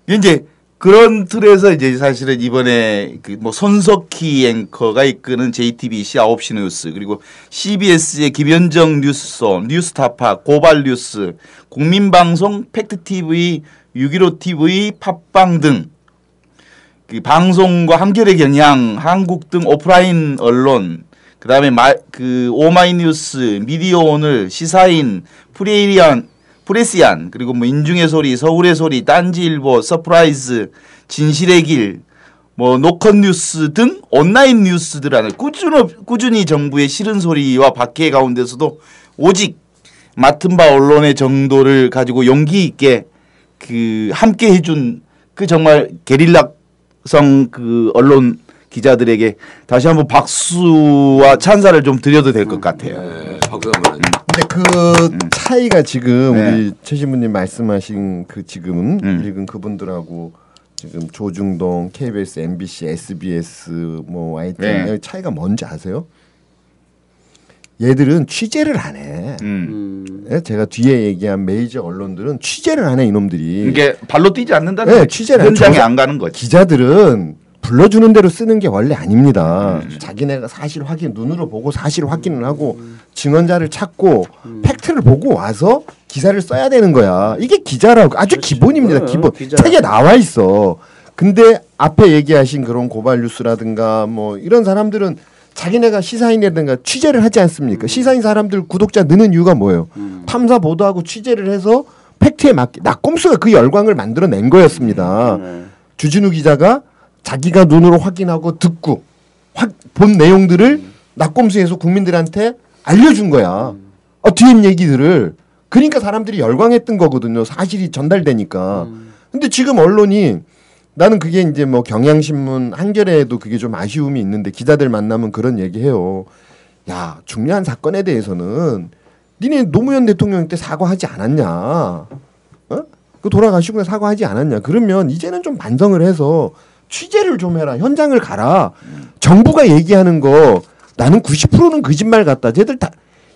이제 그런 틀에서 이제 사실은 이번에 그 뭐 손석희 앵커가 이끄는 JTBC 9시 뉴스, 그리고 CBS의 김현정 뉴스소, 뉴스타파, 고발뉴스, 국민방송, 팩트TV, 615TV, 팟빵 등 그 방송과 한겨레 경향, 한국 등 오프라인 언론, 그다음에 그 오마이뉴스, 미디어오늘, 시사인, 프레시안, 그리고 뭐 인중의 소리, 서울의 소리, 딴지일보, 서프라이즈, 진실의 길, 뭐 노컷뉴스 등 온라인 뉴스들 안에 꾸준히 정부의 싫은 소리와 박해 가운데서도 오직 맡은 바 언론의 정도를 가지고 용기 있게 그 함께 해준 그 정말 게릴라성 그 언론 기자들에게 다시 한번 박수와 찬사를 좀 드려도 될 것 같아요. 네, 박수 한번. 근데 그 차이가 지금 우리 최 신부님 말씀하신 그 지금 읽은 그분들하고 지금 조중동, KBS, MBC, SBS 뭐 YTN 차이가 뭔지 아세요? 얘들은 취재를 안 해. 제가 뒤에 얘기한 메이저 언론들은 취재를 안 해 이놈들이. 이게 발로 뛰지 않는다는 거죠. 취재를 현장에 안 가는 거지. 기자들은 불러주는 대로 쓰는 게 원래 아닙니다. 자기네가 사실 확인, 눈으로 보고 사실 확인을 하고 증언자를 찾고 팩트를 보고 와서 기사를 써야 되는 거야. 이게 기자라고 아주 기본입니다. 기본. 책에 나와 있어. 근데 앞에 얘기하신 그런 고발 뉴스라든가 뭐 이런 사람들은 자기네가 시사인이라든가 취재를 하지 않습니까? 시사인 사람들 구독자 느는 이유가 뭐예요? 탐사 보도하고 취재를 해서 팩트에 맞게 낙곰수가 그 열광을 만들어낸 거였습니다. 주진우 기자가 자기가 눈으로 확인하고 듣고 본 내용들을 낙곰수에서 국민들한테 알려준 거야. 뒤엔 얘기들을. 그러니까 사람들이 열광했던 거거든요. 사실이 전달되니까. 근데 지금 언론이 나는 그게 이제 뭐 경향신문, 한겨레에도 그게 좀 아쉬움이 있는데 기자들 만나면 그런 얘기해요. 야 중요한 사건에 대해서는 니네 노무현 대통령 때 사과하지 않았냐? 그 돌아가시고 사과하지 않았냐? 그러면 이제는 좀 반성을 해서 취재를 좀 해라. 현장을 가라. 정부가 얘기하는 거 나는 90%는 거짓말 같다. 쟤들 다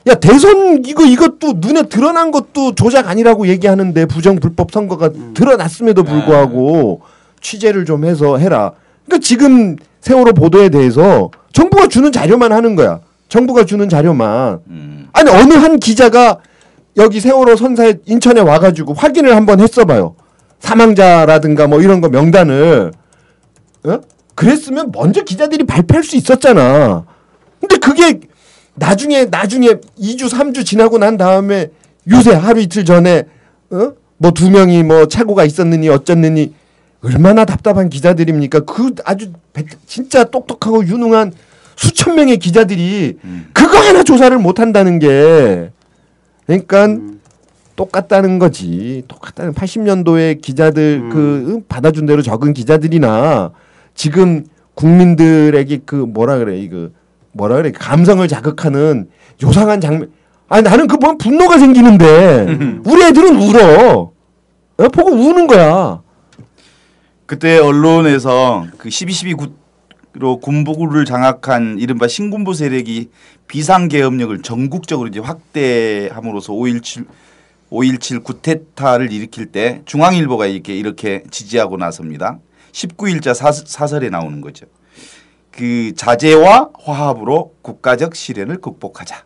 야 대선 이것도 눈에 드러난 것도 조작 아니라고 얘기하는데 부정 불법 선거가 드러났음에도 불구하고 취재를 좀 해서 해라. 그러니까 지금 세월호 보도에 대해서 정부가 주는 자료만 하는 거야. 정부가 주는 자료만. 아니 어느 한 기자가 여기 세월호 선사에 인천에 와가지고 확인을 한번 했어봐요. 사망자라든가 뭐 이런 거 명단을. 어? 그랬으면 먼저 기자들이 발표할 수 있었잖아. 근데 그게 나중에 2주 3주 지나고 난 다음에 요새 하루 이틀 전에 뭐 2명이 뭐 착오가 있었느니 어쩌느니 얼마나 답답한 기자들입니까? 그 아주 진짜 똑똑하고 유능한 수천 명의 기자들이 그거 하나 조사를 못 한다는 게 그러니까 똑같다는 거지. 똑같다는 80년도에 기자들 그 받아준 대로 적은 기자들이나 지금 국민들에게 그 뭐라 그래 감성을 자극하는 요상한 장면. 아니 나는 그 보면 분노가 생기는데 우리 애들은 울어. 보고 우는 거야. 그때 언론에서 그 12.12로 군부를 장악한 이른바 신군부 세력이 비상계엄령을 전국적으로 이제 확대함으로써 5.17 구테타를 일으킬 때 중앙일보가 이렇게 지지하고 나섭니다. 19일자 사설에 나오는 거죠. 그 자제와 화합으로 국가적 시련을 극복하자.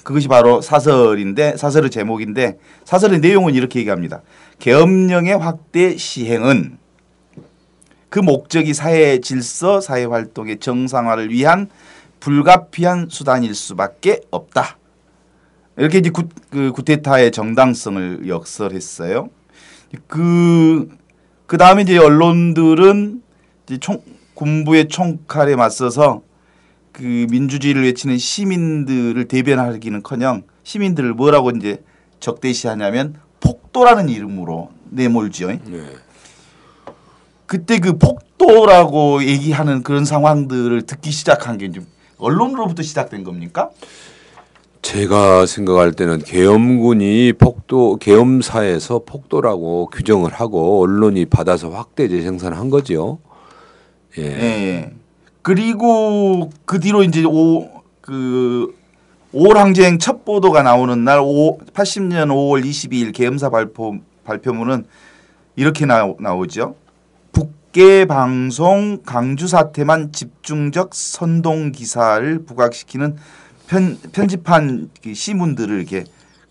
그것이 바로 사설인데 사설의 제목인데 사설의 내용은 이렇게 얘기합니다. 계엄령의 확대 시행은 그 목적이 사회 질서, 사회 활동의 정상화를 위한 불가피한 수단일 수밖에 없다. 이렇게 이제 구테타의 정당성을 역설했어요. 그 다음에 이제 언론들은 이제 군부의 총칼에 맞서서 그 민주주의를 외치는 시민들을 대변하기는커녕 시민들을 뭐라고 이제 적대시하냐면 폭도라는 이름으로 내몰지요. 네. 그때 그 폭도라고 얘기하는 그런 상황들을 듣기 시작한 게 좀 언론으로부터 시작된 겁니까? 제가 생각할 때는 계엄군이 계엄사에서 폭도라고 규정을 하고 언론이 받아서 확대 재생산한 거죠. 예. 예. 그리고 그 뒤로 이제 5월 항쟁 첫 보도가 나오는 날 80년 5월 22일 계엄사 발표문은 이렇게 나오죠. 북계 방송 강주 사태만 집중적 선동 기사를 부각시키는 편집한 시문들을 이렇게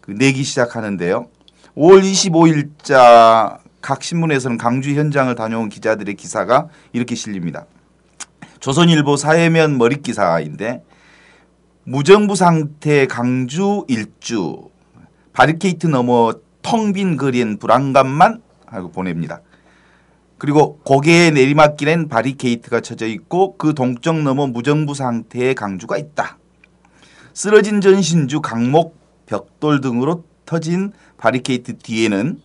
내기 시작하는데요. 5월 25일자 각 신문에서는 강주 현장을 다녀온 기자들의 기사가 이렇게 실립니다. 조선일보 사회면 머릿 기사인데 무정부 상태 강주 일주 바리케이트 너머 텅 빈 거리엔 불안감만 하고 보냅니다. 그리고 고개의 내리막길엔 바리케이트가 쳐져 있고 그 동쪽 너머 무정부 상태의 강주가 있다. 쓰러진 전신주 강목 벽돌 등으로 터진 바리케이트 뒤에는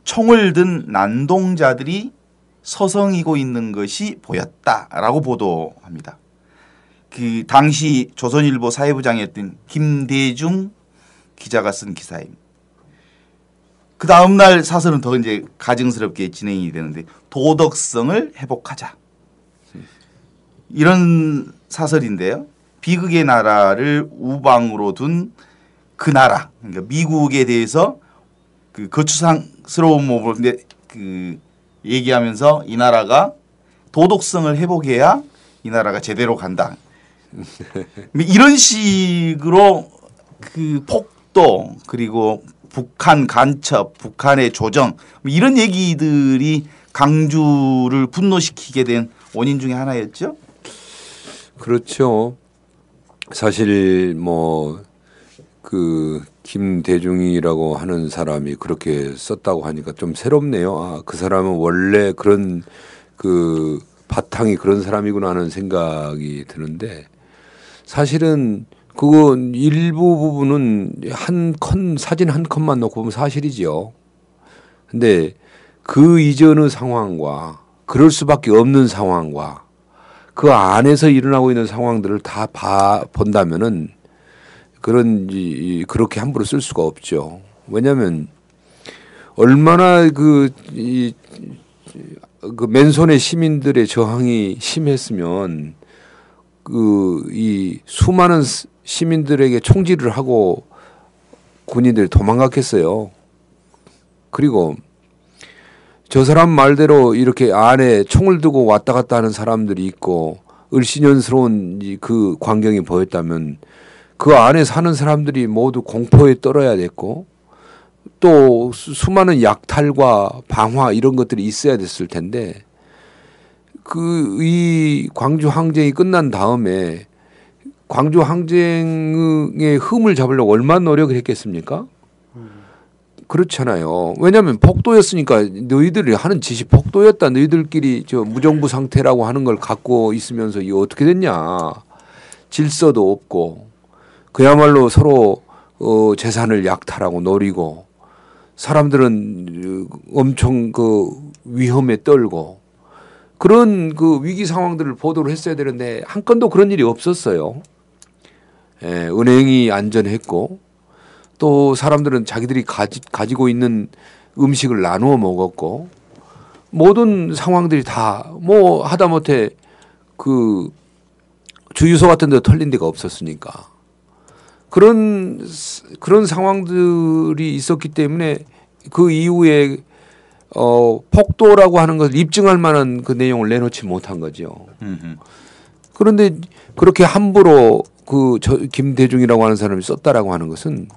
총을 든 난동자들이 서성이고 있는 것이 보였다라고 보도합니다. 그 당시 조선일보 사회부장이었던 김대중 기자가 쓴 기사입니다. 그 다음 날 사설은 더 이제 가증스럽게 진행이 되는데 도덕성을 회복하자. 이런 사설인데요. 비극의 나라를 우방으로 둔 그 나라, 그러니까 미국에 대해서 그 거추장스러운 몸으로 근데 그 얘기하면서 이 나라가 도덕성을 회복해야 이 나라가 제대로 간다. 이런 식으로 그 폭도 그리고 북한 간첩, 북한의 조정 이런 얘기들이 강주를 분노시키게 된 원인 중에 하나였죠. 그렇죠. 사실 뭐 그 김대중이라고 하는 사람이 그렇게 썼다고 하니까 좀 새롭네요. 아, 그 사람은 원래 그런 그 바탕이 그런 사람이구나 하는 생각이 드는데 사실은 그건 일부 부분은 사진 한 컷만 놓고 보면 사실이지요. 근데 그 이전의 상황과 그럴 수밖에 없는 상황과 그 안에서 일어나고 있는 상황들을 다 본다면은 그렇게 함부로 쓸 수가 없죠. 왜냐하면 얼마나 그 맨손의 시민들의 저항이 심했으면 이 수많은 시민들에게 총질을 하고 군인들이 도망갔겠어요. 그리고 저 사람 말대로 이렇게 안에 총을 두고 왔다 갔다 하는 사람들이 있고 을씨년스러운 그 광경이 보였다면 그 안에 사는 사람들이 모두 공포에 떨어야 됐고 또 수많은 약탈과 방화 이런 것들이 있어야 됐을 텐데 이 광주 항쟁이 끝난 다음에 광주 항쟁의 흠을 잡으려고 얼마나 노력을 했겠습니까? 그렇잖아요. 왜냐하면 폭도였으니까 너희들이 하는 짓이 폭도였다. 너희들끼리 저 무정부 상태라고 하는 걸 갖고 있으면서 이거 어떻게 됐냐. 질서도 없고 그야말로 서로 재산을 약탈하고 노리고 사람들은 엄청 그 위험에 떨고 그런 그 위기 상황들을 보도를 했어야 되는데 한 건도 그런 일이 없었어요. 예, 은행이 안전했고 또 사람들은 자기들이 가지고 있는 음식을 나누어 먹었고 모든 상황들이 다 뭐 하다못해 그 주유소 같은 데 털린 데가 없었으니까 그런 상황들이 있었기 때문에 그 이후에 폭도라고 하는 것을 입증할 만한 그 내용을 내놓지 못한 거죠. 그런데 그렇게 함부로 김대중이라고 하는 사람이 썼다라고 하는 것은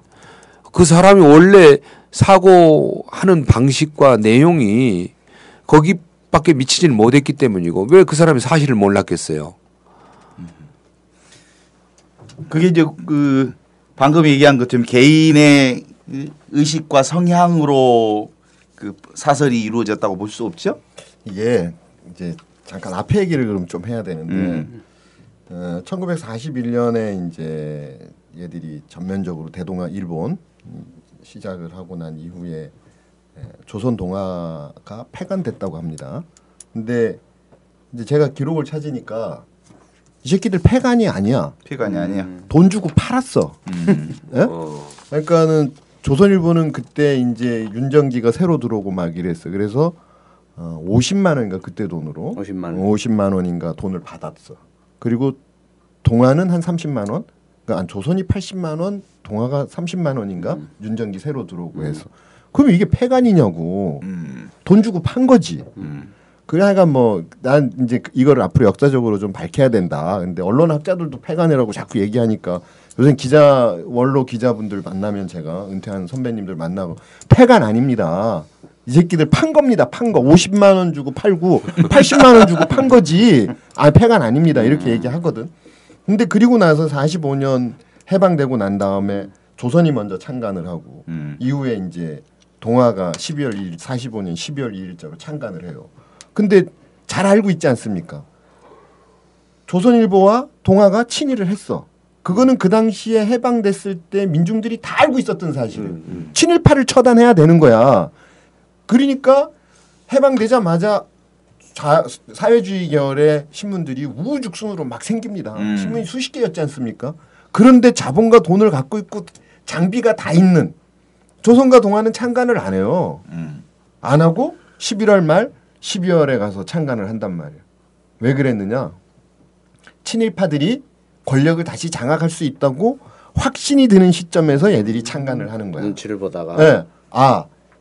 그 사람이 원래 사고하는 방식과 내용이 거기밖에 미치지는 못했기 때문이고 왜 그 사람이 사실을 몰랐겠어요. 그게 이제 그 방금 얘기한 것처럼 개인의 의식과 성향으로 그 사설이 이루어졌다고 볼 수 없죠? 이게 이제 잠깐 앞에 얘기를 그럼 좀 해야 되는데 1941년에 이제 얘들이 전면적으로 대동아 일본 시작을 하고 난 이후에 조선 동아가 폐간됐다고 합니다. 근데 이제 제가 기록을 찾으니까 이 새끼들 폐간이 아니야. 폐간이 아니야. 돈 주고 팔았어. 예? 그러니까는 조선일보는 그때 이제 윤정기가 새로 들어오고 막 이랬어. 그래서 50만 원인가 그때 돈으로 50만 원인가 돈을 받았어. 그리고 동아는 한 30만 원. 그러니까 조선이 80만 원, 동아가 30만 원인가 윤정기 새로 들어오고 해서. 그러면 이게 폐간이냐고. 돈 주고 판 거지. 그러니까 뭐 난 이제 이거를 앞으로 역사적으로 좀 밝혀야 된다. 근데 언론학자들도 폐간이라고 자꾸 얘기하니까 요새 원로 기자분들 만나면 제가 은퇴한 선배님들 만나고 폐간 아닙니다. 이 새끼들 판 겁니다. 판 거. 50만 원 주고 팔고 80만 원 주고 판 거지. 폐간 아닙니다. 이렇게 얘기하거든. 근데 그리고 나서 45년 해방되고 난 다음에 조선이 먼저 창간을 하고 이후에 이제 동아가 12월 1일 45년 12월 2일자로 창간을 해요. 근데 잘 알고 있지 않습니까? 조선일보와 동아가 친일을 했어. 그거는 그 당시에 해방됐을 때 민중들이 다 알고 있었던 사실을. 친일파를 처단해야 되는 거야. 그러니까 해방되자마자 사회주의 계열의 신문들이 우후죽순으로 막 생깁니다. 신문이 수십 개였지 않습니까? 그런데 자본과 돈을 갖고 있고 장비가 다 있는 조선과 동아는 창간을 안 해요. 안 하고 11월 말 12월에 가서 창간을 한단 말이에요. 왜 그랬느냐? 친일파들이 권력을 다시 장악할 수 있다고 확신이 드는 시점에서 얘들이 창간을 하는 거야. 눈치를 보다가. 네.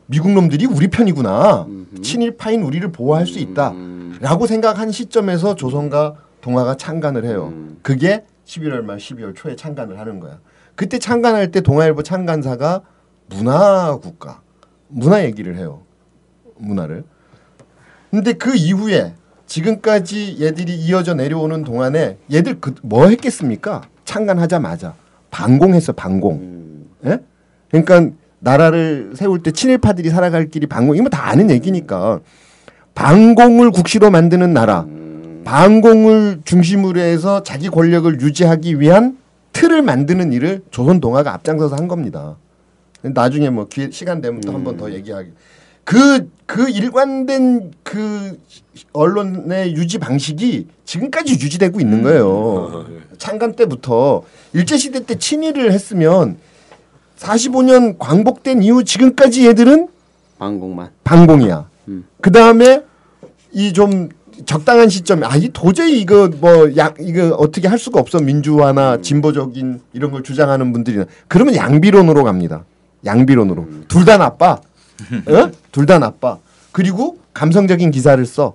미국 놈들이 우리 편이구나. 친일파인 우리를 보호할 수 있다. 라고 생각한 시점에서 조선과 동아가 창간을 해요. 그게 11월 말 12월 초에 창간을 하는 거야. 그때 창간할 때 동아일보 창간사가 문화국가, 문화 얘기를 해요. 문화를. 근데 그 이후에 지금까지 얘들이 이어져 내려오는 동안에 얘들 뭐 했겠습니까? 창간하자마자 반공했어. 반공. 예? 그러니까 나라를 세울 때 친일파들이 살아갈 길이 반공. 이거 다 아는 얘기니까. 반공을 국시로 만드는 나라. 반공을 중심으로 해서 자기 권력을 유지하기 위한 틀을 만드는 일을 조선 동아가 앞장서서 한 겁니다. 나중에 뭐 시간 되면 또 한 번 더 얘기하기. 그 일관된 그 언론의 유지 방식이 지금까지 유지되고 있는 거예요. 창간 때부터 일제시대 때 친일을 했으면 45년 광복된 이후 지금까지 얘들은 반공이야. 그 다음에 이 좀 적당한 시점에 이 도저히 이거 이거 어떻게 할 수가 없어. 민주화나 진보적인 이런 걸 주장하는 분들이 그러면 양비론으로 갑니다. 양비론으로 둘 다 나빠. 둘 다 나빠. 그리고 감성적인 기사를 써.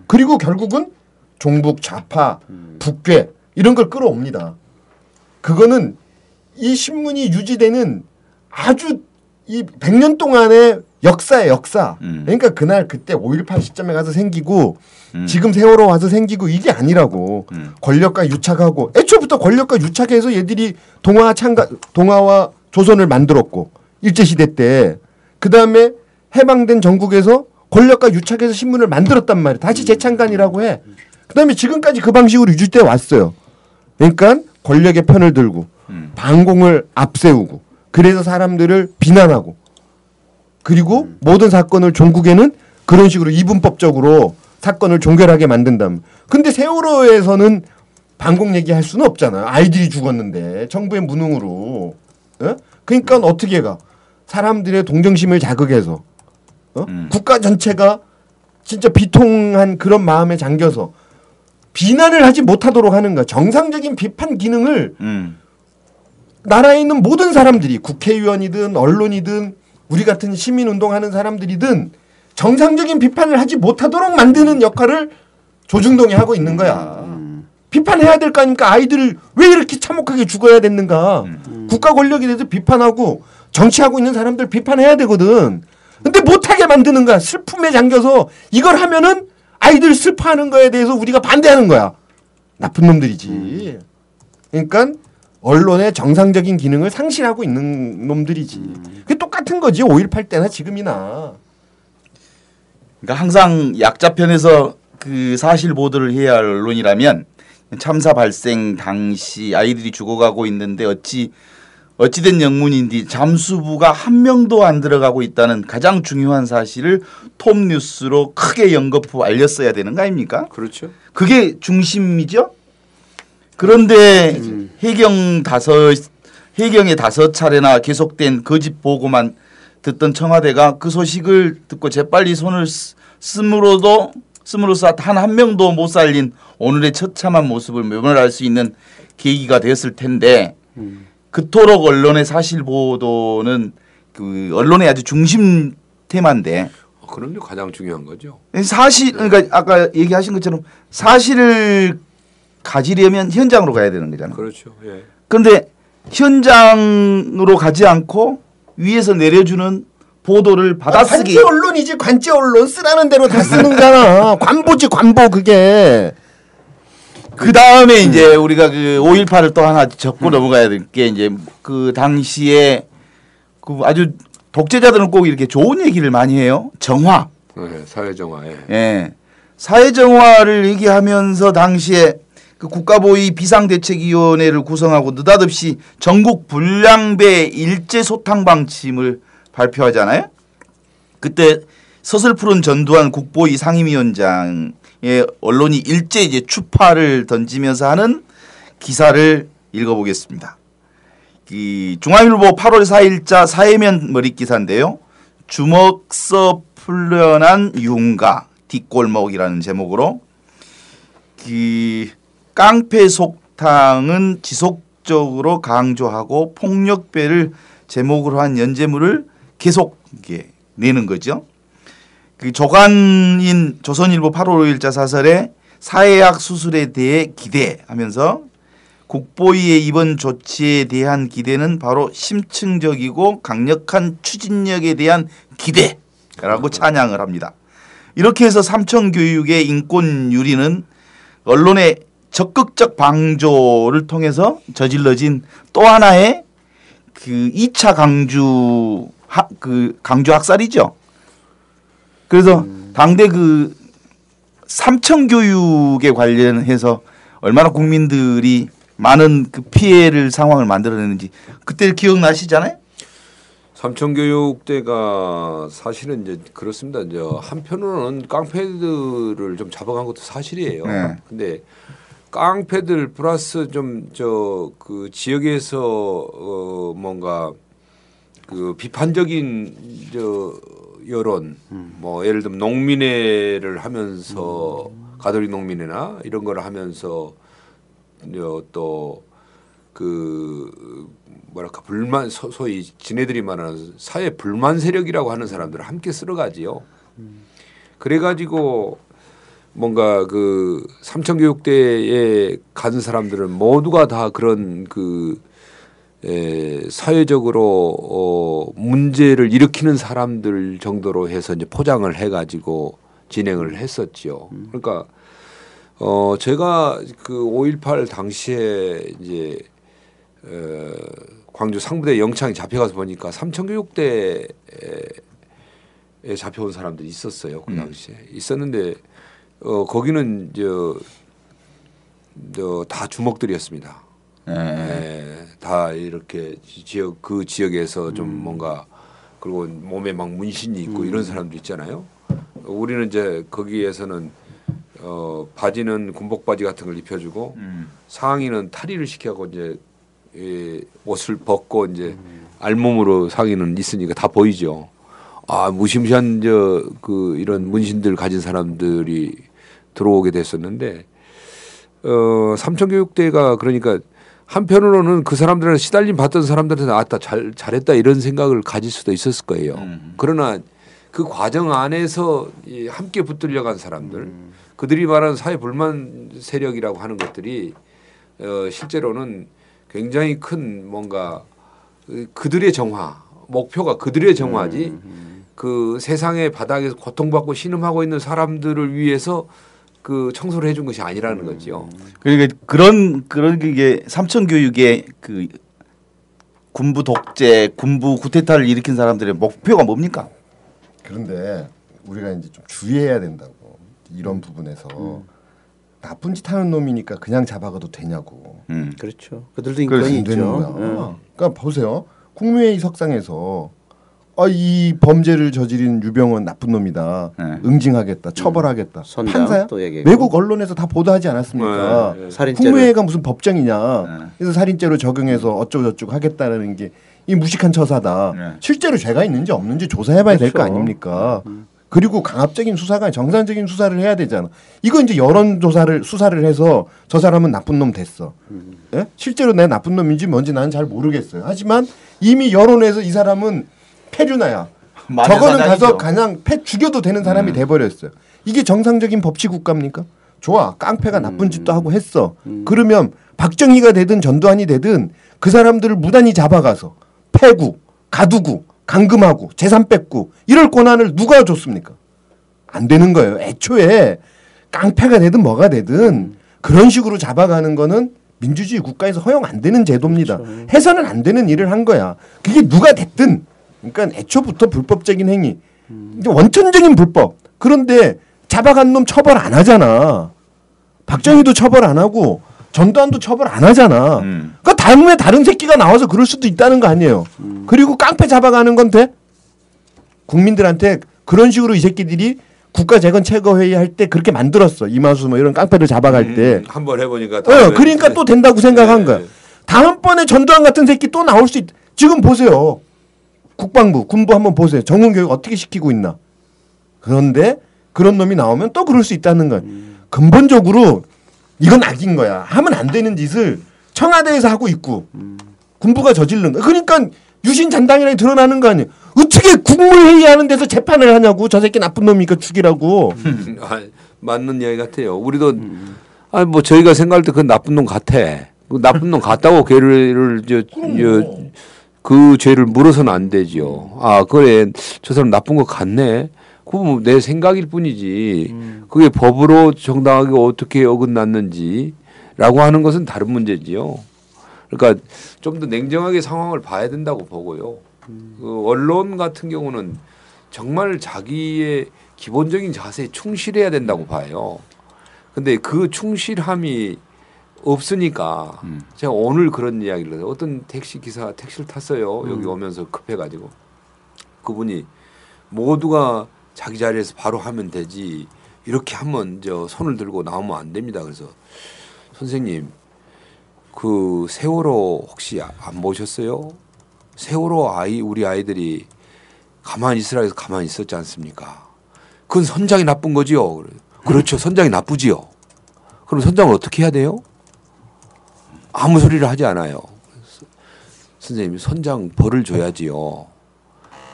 그리고 결국은 종북, 좌파, 북괴 이런 걸 끌어옵니다. 그거는 이 신문이 유지되는 아주 이 100년 동안의 역사의 역사. 그러니까 그날 그때 5.18 시점에 가서 생기고 지금 세월호 와서 생기고 이게 아니라고. 권력과 유착하고 애초부터 권력과 유착해서 얘들이 동아와 조선을 만들었고 일제시대 때 그다음에 해방된 전국에서 권력과 유착해서 신문을 만들었단 말이에요. 다시 재창간이라고 해. 그다음에 지금까지 그 방식으로 유지돼 왔어요. 그러니까 권력의 편을 들고 반공을 앞세우고 그래서 사람들을 비난하고 그리고 모든 사건을 종국에는 그런 식으로 이분법적으로 사건을 종결하게 만든다면. 근데 세월호에서는 반공 얘기할 수는 없잖아요. 아이들이 죽었는데 정부의 무능으로. 그러니까 어떻게 가? 사람들의 동정심을 자극해서 국가 전체가 진짜 비통한 그런 마음에 잠겨서 비난을 하지 못하도록 하는 거야. 정상적인 비판 기능을 나라에 있는 모든 사람들이 국회의원이든 언론이든 우리 같은 시민운동하는 사람들이든 정상적인 비판을 하지 못하도록 만드는 역할을 조중동이 하고 있는 거야. 비판해야 될 거 아닙니까? 아이들을 왜 이렇게 참혹하게 죽어야 됐는가. 국가 권력에 대해서 비판하고 정치하고 있는 사람들 비판해야 되거든. 근데 못하게 만드는 거야. 슬픔에 잠겨서 이걸 하면은 아이들 슬퍼하는 거에 대해서 우리가 반대하는 거야. 나쁜 놈들이지. 그러니까 언론의 정상적인 기능을 상실하고 있는 놈들이지. 그게 똑같은 거지. 5.18 때나 지금이나. 그러니까 항상 약자편에서 그 사실 보도를 해야 할 언론이라면 참사 발생 당시 아이들이 죽어가고 있는데 어찌된 영문인지 잠수부가 한 명도 안 들어가고 있다는 가장 중요한 사실을 톱뉴스로 크게 연거푸 알렸어야 되는 거 아닙니까? 그렇죠. 그게 중심이죠. 그런데 해경의 5차례나 계속된 거짓 보고만 듣던 청와대가 그 소식을 듣고 재빨리 손을 쓰므로써 한 명도 못 살린 오늘의 처참한 모습을 모면할 수 있는 계기가 되었을 텐데 그토록 언론의 사실 보도는 그 언론의 아주 중심 테마인데. 그럼요. 가장 중요한 거죠. 사실 그러니까 아까 얘기하신 것처럼 사실을 가지려면 현장으로 가야 되는 거잖아요. 그렇죠. 예. 그런데 현장으로 가지 않고 위에서 내려주는 보도를 받아쓰기. 관제 언론이지. 관제 언론 쓰라는 대로 다 쓰는 거잖아. 관보지 관보 그게. 그 다음에 이제 우리가 그 5.18을 또 하나 짚고 넘어가야 될 게 이제 그 당시에 그 아주 독재자들은 꼭 이렇게 좋은 얘기를 많이 해요. 정화. 네, 사회정화. 예. 예. 사회정화를 얘기하면서 당시에 그 국가보위 비상대책위원회를 구성하고 느닷없이 전국 불량배 일제 소탕 방침을 발표하잖아요. 그때 서슬푸른 전두환 국보위 상임위원장의 언론이 일제 이제 추파를 던지면서 하는 기사를 읽어보겠습니다. 이 중앙일보 8월 4일자 사회면 머릿 기사인데요. 주먹서 풀려난 유흥가 뒷골목이라는 제목으로 이 깡패 속탕은 지속적으로 강조하고 폭력배를 제목으로 한 연재물을 계속 이게 내는 거죠. 그 조간인 조선일보 8월 5일자 사설에 사회학 수술에 대해 기대하면서 국보위의 이번 조치에 대한 기대는 바로 심층적이고 강력한 추진력에 대한 기대라고 찬양을 합니다. 이렇게 해서 삼청교육의 인권 유리는 언론의 적극적 방조를 통해서 저질러진 또 하나의 그 2차 강주 학살이죠. 그래서 당대 그 삼청교육에 관련해서 얼마나 국민들이 많은 그 피해를 상황을 만들어내는지 그때 기억나시잖아요? 삼청교육 때가 사실은 이제 그렇습니다. 이제 한편으로는 깡패들을 좀 잡아간 것도 사실이에요. 네. 근데 깡패들 플러스 좀 그 지역에서 뭔가 그 비판적인 여론 뭐 예를 들면 농민회를 하면서 가톨릭 농민회나 이런 걸 하면서 또 그 뭐랄까 불만 소위 지네들이 말하는 사회 불만 세력이라고 하는 사람들을 함께 쓸어가지요. 그래가지고 뭔가 그 삼천교육대에 간 사람들은 모두가 다 그런 그 사회적으로 문제를 일으키는 사람들 정도로 해서 이제 포장을 해가지고 진행을 했었지요. 그러니까 제가 그 5.18 당시에 이제 광주 상부대 영창에 잡혀가서 보니까 삼천교육대에 잡혀온 사람들이 있었어요. 그 당시에 있었는데 거기는 다 주먹들이었습니다. 다 이렇게 그 지역에서 좀 뭔가 그리고 몸에 막 문신이 있고 이런 사람도 있잖아요. 우리는 이제 거기에서는 바지는 군복 바지 같은 걸 입혀주고 상의는 탈의를 시켜고 이제 옷을 벗고 이제 알몸으로 상의는 있으니까 다 보이죠. 아 무시무시한 이런 문신들 가진 사람들이 들어오게 됐었는데 삼천교육대가 그러니까 한편으로는 그 사람들한테 시달림 받던 사람들한테 아따 잘했다 이런 생각을 가질 수도 있었을 거예요. 그러나 그 과정 안에서 함께 붙들려간 사람들 그들이 말하는 사회 불만 세력이라고 하는 것들이 실제로는 굉장히 큰 뭔가 그들의 정화 목표가 그들의 정화지 그 세상의 바닥에서 고통받고 신음하고 있는 사람들을 위해서 그 청소를 해준 것이 아니라는 거죠. 그러니까 그런 게 삼천교육의 그 군부 독재, 군부 쿠데타를 일으킨 사람들의 목표가 뭡니까? 그런데 우리가 이제 좀 주의해야 된다고 이런 부분에서 나쁜 짓 하는 놈이니까 그냥 잡아가도 되냐고. 그렇죠. 그들도 인권이 있죠. 그러니까 보세요. 국무회의 석상에서 이 범죄를 저지른 유병은 나쁜 놈이다. 응징하겠다. 처벌하겠다. 판사야? 또 얘기했고. 외국 언론에서 다 보도하지 않았습니까? 국무회의가 무슨 법정이냐. 그래서 살인죄로 적용해서 어쩌고저쩌고 하겠다는 게 이 무식한 처사다. 실제로 죄가 있는지 없는지 조사해봐야 될 거 아닙니까? 그리고 강압적인 수사가 정상적인 수사를 해야 되잖아. 이거 이제 여론 조사를 수사를 해서 저 사람은 나쁜 놈 됐어. 예? 실제로 내 나쁜 놈인지 뭔지 나는 잘 모르겠어요. 하지만 이미 여론에서 이 사람은 폐류나야. 저거는 가서 그냥 패 죽여도 되는 사람이 돼버렸어요. 이게 정상적인 법치 국가입니까? 좋아. 깡패가 나쁜 짓도 하고 했어. 그러면 박정희가 되든 전두환이 되든 그 사람들을 무단히 잡아가서 패고 가두고 감금하고 재산 뺏고 이럴 권한을 누가 줬습니까? 안 되는 거예요. 애초에 깡패가 되든 뭐가 되든 그런 식으로 잡아가는 거는 민주주의 국가에서 허용 안 되는 제도입니다. 그렇죠. 해서는 안 되는 일을 한 거야. 그게 누가 됐든 그러니까 애초부터 불법적인 행위 원천적인 불법. 그런데 잡아간 놈 처벌 안 하잖아. 박정희도 처벌 안 하고 전두환도 처벌 안 하잖아. 그러니까 다음에 다른 새끼가 나와서 그럴 수도 있다는 거 아니에요. 그리고 깡패 잡아가는 건 돼? 국민들한테 그런 식으로 이 새끼들이 국가재건 최고회의 할 때 그렇게 만들었어. 이마수 뭐 이런 깡패를 잡아갈 때. 한번 해보니까. 그러니까 또 된다고 생각한 거야. 다음번에 전두환 같은 새끼 또 나올 수 있. 지금 보세요. 국방부, 군부 한번 보세요. 정군 교육 어떻게 시키고 있나. 그런데 그런 놈이 나오면 또 그럴 수 있다는 거야. 근본적으로 이건 악인 거야. 하면 안 되는 짓을 청와대에서 하고 있고 군부가 저지른 거야. 그러니까 유신 잔당이라니 드러나는 거 아니에요. 어떻게 국무회의 하는 데서 재판을 하냐고. 저 새끼 나쁜 놈이니까 죽이라고. 맞는 이야기 같아요. 우리도 뭐 저희가 생각할 때 그건 나쁜 놈 같아. 그 나쁜 놈 같다고 걔를 그 죄를 물어서는 안 되죠. 아 그래 저 사람 나쁜 거 같네. 그건 내 생각일 뿐이지. 그게 법으로 정당하게 어떻게 어긋났는지라고 하는 것은 다른 문제지요. 그러니까 좀 더 냉정하게 상황을 봐야 된다고 보고요. 그 언론 같은 경우는 정말 자기의 기본적인 자세에 충실해야 된다고 봐요. 근데 그 충실함이 없으니까 제가 오늘 그런 이야기를 해요. 어떤 택시 기사 택시를 탔어요. 여기 오면서 급해가지고 그분이 모두가 자기 자리에서 바로 하면 되지 이렇게 하면 손을 들고 나오면 안 됩니다. 그래서 선생님 그 세월호 혹시 안 보셨어요? 세월호 우리 아이들이 가만히 있으라 해서 가만히 있었지 않습니까? 그건 선장이 나쁜 거지요. 그렇죠. 선장이 나쁘지요. 그럼 선장을 어떻게 해야 돼요? 아무 소리를 하지 않아요. 선생님 선장 벌을 줘야지요.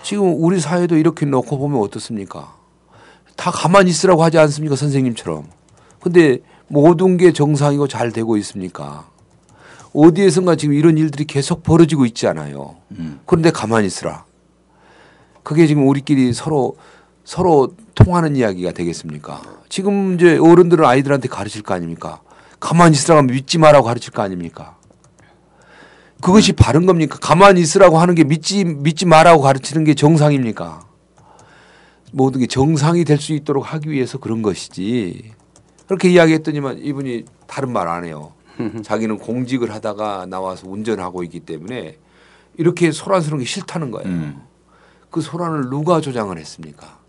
지금 우리 사회도 이렇게 놓고 보면 어떻습니까? 다 가만히 있으라고 하지 않습니까, 선생님처럼. 근데 모든 게 정상이고 잘 되고 있습니까? 어디에선가 지금 이런 일들이 계속 벌어지고 있지 않아요. 그런데 가만히 있으라. 그게 지금 우리끼리 서로 통하는 이야기가 되겠습니까? 지금 이제 어른들은 아이들한테 가르칠 거 아닙니까? 가만히 있으라고 하면 믿지 마라고 가르칠 거 아닙니까? 그것이 바른 겁니까? 가만히 있으라고 하는 게 믿지 마라고 가르치는 게 정상입니까? 모든 게 정상이 될 수 있도록 하기 위해서 그런 것이지. 그렇게 이야기했더니만 이분이 다른 말 안 해요. 자기는 공직을 하다가 나와서 운전하고 있기 때문에 이렇게 소란스러운 게 싫다는 거예요. 그 소란을 누가 조장을 했습니까?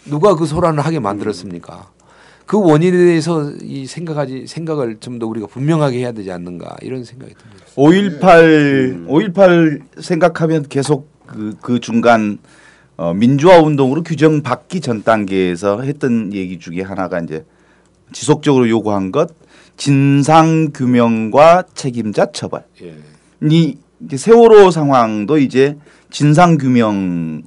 누가 그 소란을 하게 만들었습니까? 그 원인에 대해서 이 생각을 좀 더 우리가 분명하게 해야 되지 않는가 이런 생각이 듭니다. 5.18 생각하면 계속 그 중간 민주화 운동으로 규정받기 전 단계에서 했던 얘기 중에 하나가 이제 지속적으로 요구한 것 진상 규명과 책임자 처벌. 예. 이 세월호 상황도 이제 진상 규명을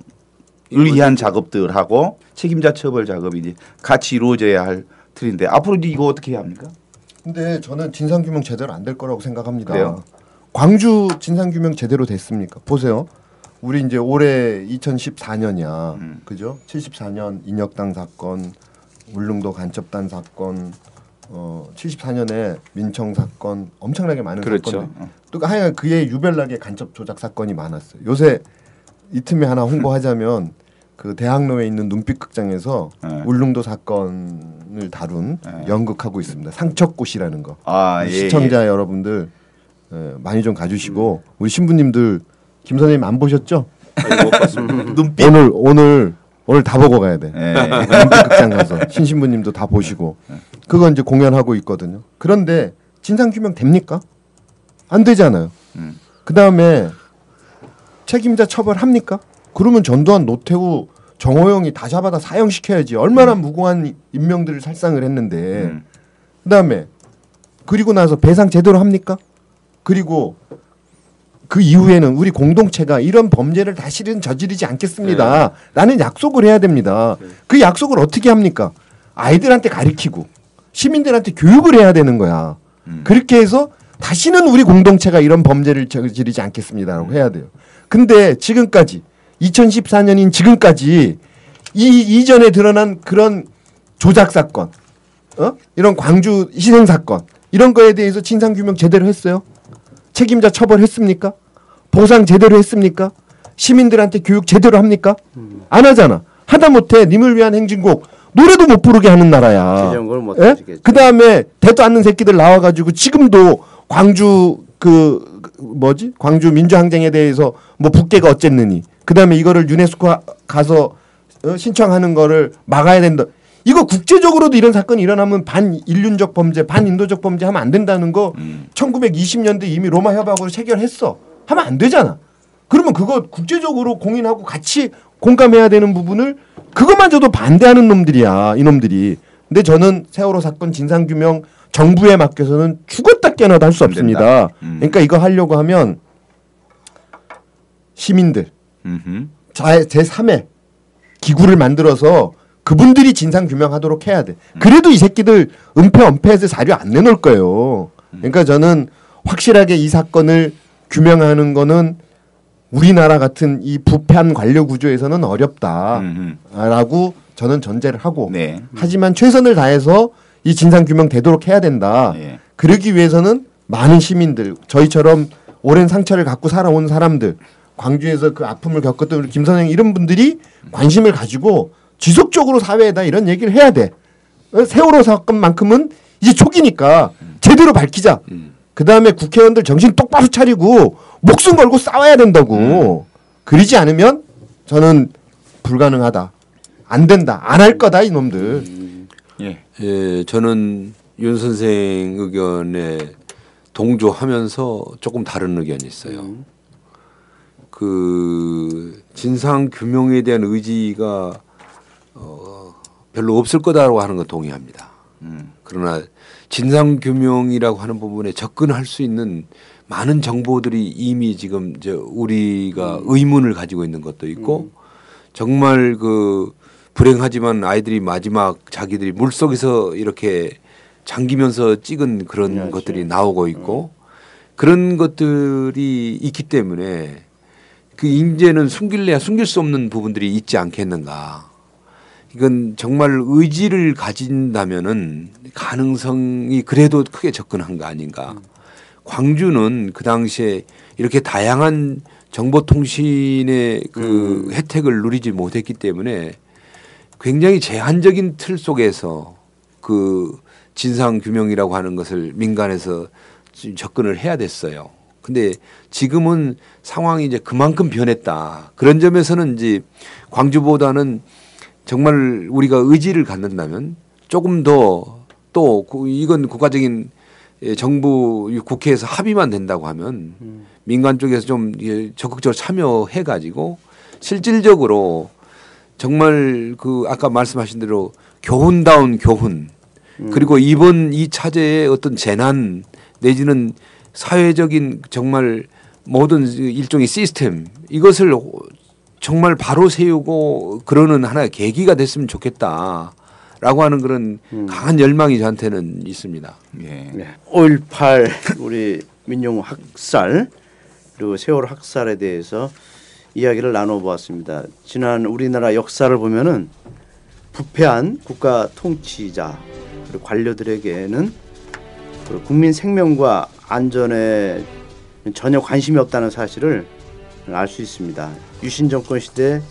위한 작업들하고 책임자 처벌 작업이 이제 같이 이루어져야 할 틀인데 앞으로 이거 어떻게 해야 합니까? 근데 저는 진상 규명 제대로 안 될 거라고 생각합니다. 그래요? 광주 진상 규명 제대로 됐습니까? 보세요. 우리 이제 올해 2014년이야. 그죠? 74년 인혁당 사건, 울릉도 간첩단 사건, 74년에 민청 사건 엄청나게 많은 그렇죠. 사건들. 또 하여간 그에 유별나게 간첩 조작 사건이 많았어요. 요새 이 틈에 하나 홍보하자면 그 대학로에 있는 눈빛극장에서 울릉도 사건을 다룬 연극하고 있습니다. 상척꽃이라는 거. 시청자 여러분들 많이 좀 가주시고 우리 신부님들 김 선생님 안 보셨죠? 못 봤습니다. 눈빛 오늘 다 보고 가야 돼. 눈빛극장 가서 신신부님도 다 보시고 그거 이제 공연하고 있거든요. 그런데 진상 규명 됩니까? 안 되잖아요. 그 다음에 책임자 처벌합니까? 그러면 전두환, 노태우, 정호영이 다 잡아다 사형시켜야지. 얼마나 무고한 인명들을 살상을 했는데. 그다음에 그리고 나서 배상 제대로 합니까? 그리고 그 이후에는 우리 공동체가 이런 범죄를 다시는 저지르지 않겠습니다. 라는 약속을 해야 됩니다. 그 약속을 어떻게 합니까? 아이들한테 가르치고 시민들한테 교육을 해야 되는 거야. 그렇게 해서 다시는 우리 공동체가 이런 범죄를 저지르지 않겠습니다라고 해야 돼요. 근데 지금까지 2014년인 지금까지 이전에 드러난 그런 조작 사건, 이런 광주 희생 사건 이런 거에 대해서 진상 규명 제대로 했어요? 책임자 처벌했습니까? 보상 제대로 했습니까? 시민들한테 교육 제대로 합니까? 안 하잖아. 하다못해 님을 위한 행진곡 노래도 못 부르게 하는 나라야. 그 다음에 대도 않는 새끼들 나와가지고 지금도 광주 광주 민주항쟁에 대해서 뭐 북계가 어쨌느니 그 다음에 이거를 유네스코 가서 신청하는 거를 막아야 된다. 이거 국제적으로도 이런 사건이 일어나면 반인륜적 범죄, 반인도적 범죄 하면 안 된다는 거 1920년대 이미 로마 협약으로 체결했어. 하면 안 되잖아. 그러면 그거 국제적으로 공인하고 같이 공감해야 되는 부분을 그것마저도 반대하는 놈들이야. 이놈들이. 근데 저는 세월호 사건 진상규명 정부에 맡겨서는 죽었다 깨어나도 할 수 없습니다. 그러니까 이거 하려고 하면 시민들 제3의 기구를 만들어서 그분들이 진상규명하도록 해야 돼. 그래도 이 새끼들 은폐해서 자료 안 내놓을 거예요. 그러니까 저는 확실하게 이 사건을 규명하는 거는 우리나라 같은 이 부패한 관료 구조에서는 어렵다라고 저는 전제를 하고 하지만 최선을 다해서 이 진상규명 되도록 해야 된다. 그러기 위해서는 많은 시민들 저희처럼 오랜 상처를 갖고 살아온 사람들 광주에서 그 아픔을 겪었던 우리 김 선생 이런 분들이 관심을 가지고 지속적으로 사회에다 이런 얘기를 해야 돼. 세월호 사건만큼은 이제 초기니까 제대로 밝히자. 그다음에 국회의원들 정신 똑바로 차리고 목숨 걸고 싸워야 된다고. 그러지 않으면 저는 불가능하다. 안 된다. 안 할 거다 이놈들. 예, 저는 윤 선생 의견에 동조하면서 조금 다른 의견이 있어요. 그 진상 규명에 대한 의지가 별로 없을 거다라고 하는 건 동의합니다. 그러나 진상 규명이라고 하는 부분에 접근할 수 있는 많은 정보들이 이미 지금 우리가 의문을 가지고 있는 것도 있고 정말 그 불행하지만 아이들이 마지막 자기들이 물 속에서 이렇게 잠기면서 찍은 그런 그렇지. 것들이 나오고 있고 그런 것들이 있기 때문에 그 인재는 숨길래야 숨길 수 없는 부분들이 있지 않겠는가. 이건 정말 의지를 가진다면은 가능성이 그래도 크게 접근한 거 아닌가. 광주는 그 당시에 이렇게 다양한 정보통신의 그 혜택을 누리지 못했기 때문에 굉장히 제한적인 틀 속에서 그 진상규명이라고 하는 것을 민간에서 접근을 해야 됐어요. 근데 지금은 상황이 이제 그만큼 변했다. 그런 점에서는 이제 광주보다는 정말 우리가 의지를 갖는다면 조금 더 또 이건 국가적인 정부 국회에서 합의만 된다고 하면 민간 쪽에서 좀 적극적으로 참여해 가지고 실질적으로 정말 그 아까 말씀하신 대로 교훈다운 교훈 그리고 이번 이 차제의 어떤 재난 내지는 사회적인 정말 모든 일종의 시스템 이것을 정말 바로 세우고 그러는 하나의 계기가 됐으면 좋겠다라고 하는 그런 강한 열망이 저한테는 있습니다. 예. 네. 5.18 우리 민용 학살 그리고 세월호 학살에 대해서 이야기를 나눠보았습니다. 지난 우리나라 역사를 보면은 부패한 국가 통치자 그리고 관료들에게는 국민 생명과 안전에 전혀 관심이 없다는 사실을 알 수 있습니다. 유신 정권 시대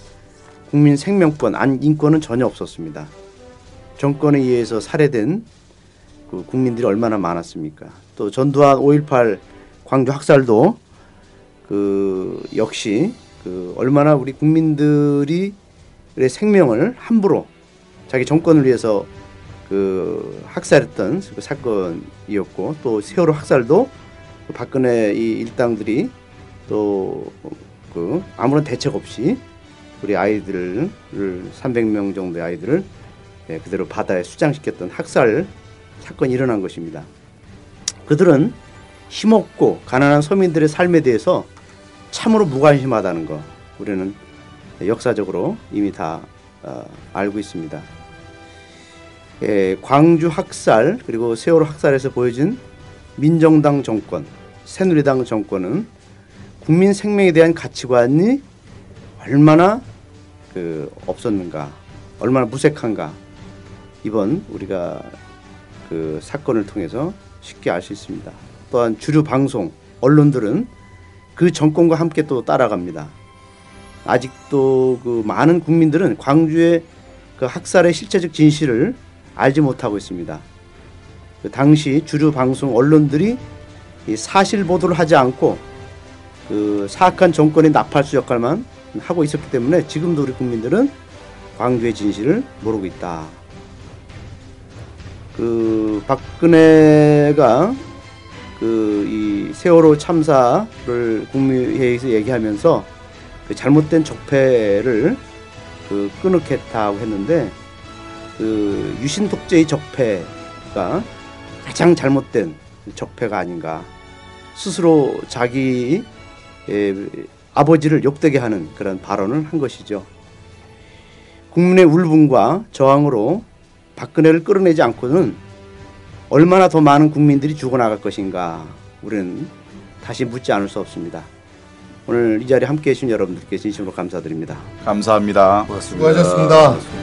국민 생명권, 인권은 전혀 없었습니다. 정권에 의해서 살해된 그 국민들이 얼마나 많았습니까? 또 전두환 5.18 광주 학살도 그 역시 그 얼마나 우리 국민들이 생명을 함부로 자기 정권을 위해서 그 학살했던 그 사건이었고 또 세월호 학살도 박근혜 이 일당들이 또 그 아무런 대책 없이 우리 아이들을 300명 정도의 아이들을 그대로 바다에 수장시켰던 학살 사건이 일어난 것입니다. 그들은 힘없고 가난한 서민들의 삶에 대해서 참으로 무관심하다는 거 우리는 역사적으로 이미 다 알고 있습니다. 광주 학살 그리고 세월호 학살에서 보여진 민정당 정권, 새누리당 정권은 국민 생명에 대한 가치관이 얼마나 없었는가, 얼마나 무색한가 이번 우리가 그 사건을 통해서 쉽게 알 수 있습니다. 또한 주류 방송, 언론들은 그 정권과 함께 또 따라갑니다. 아직도 그 많은 국민들은 광주의 그 학살의 실체적 진실을 알지 못하고 있습니다. 그 당시 주류 방송 언론들이 이 사실 보도를 하지 않고 그 사악한 정권의 나팔수 역할만 하고 있었기 때문에 지금도 우리 국민들은 광주의 진실을 모르고 있다. 그 박근혜가 그 이 세월호 참사를 국무회의에서 얘기하면서 그 잘못된 적폐를 그 끊겠다고 했는데 그 유신 독재의 적폐가 가장 잘못된 적폐가 아닌가. 스스로 자기 아버지를 욕되게 하는 그런 발언을 한 것이죠. 국민의 울분과 저항으로 박근혜를 끌어내지 않고는 얼마나 더 많은 국민들이 죽어나갈 것인가 우리는 다시 묻지 않을 수 없습니다. 오늘 이 자리에 함께해 주신 여러분들께 진심으로 감사드립니다. 감사합니다. 고맙습니다. 수고하셨습니다.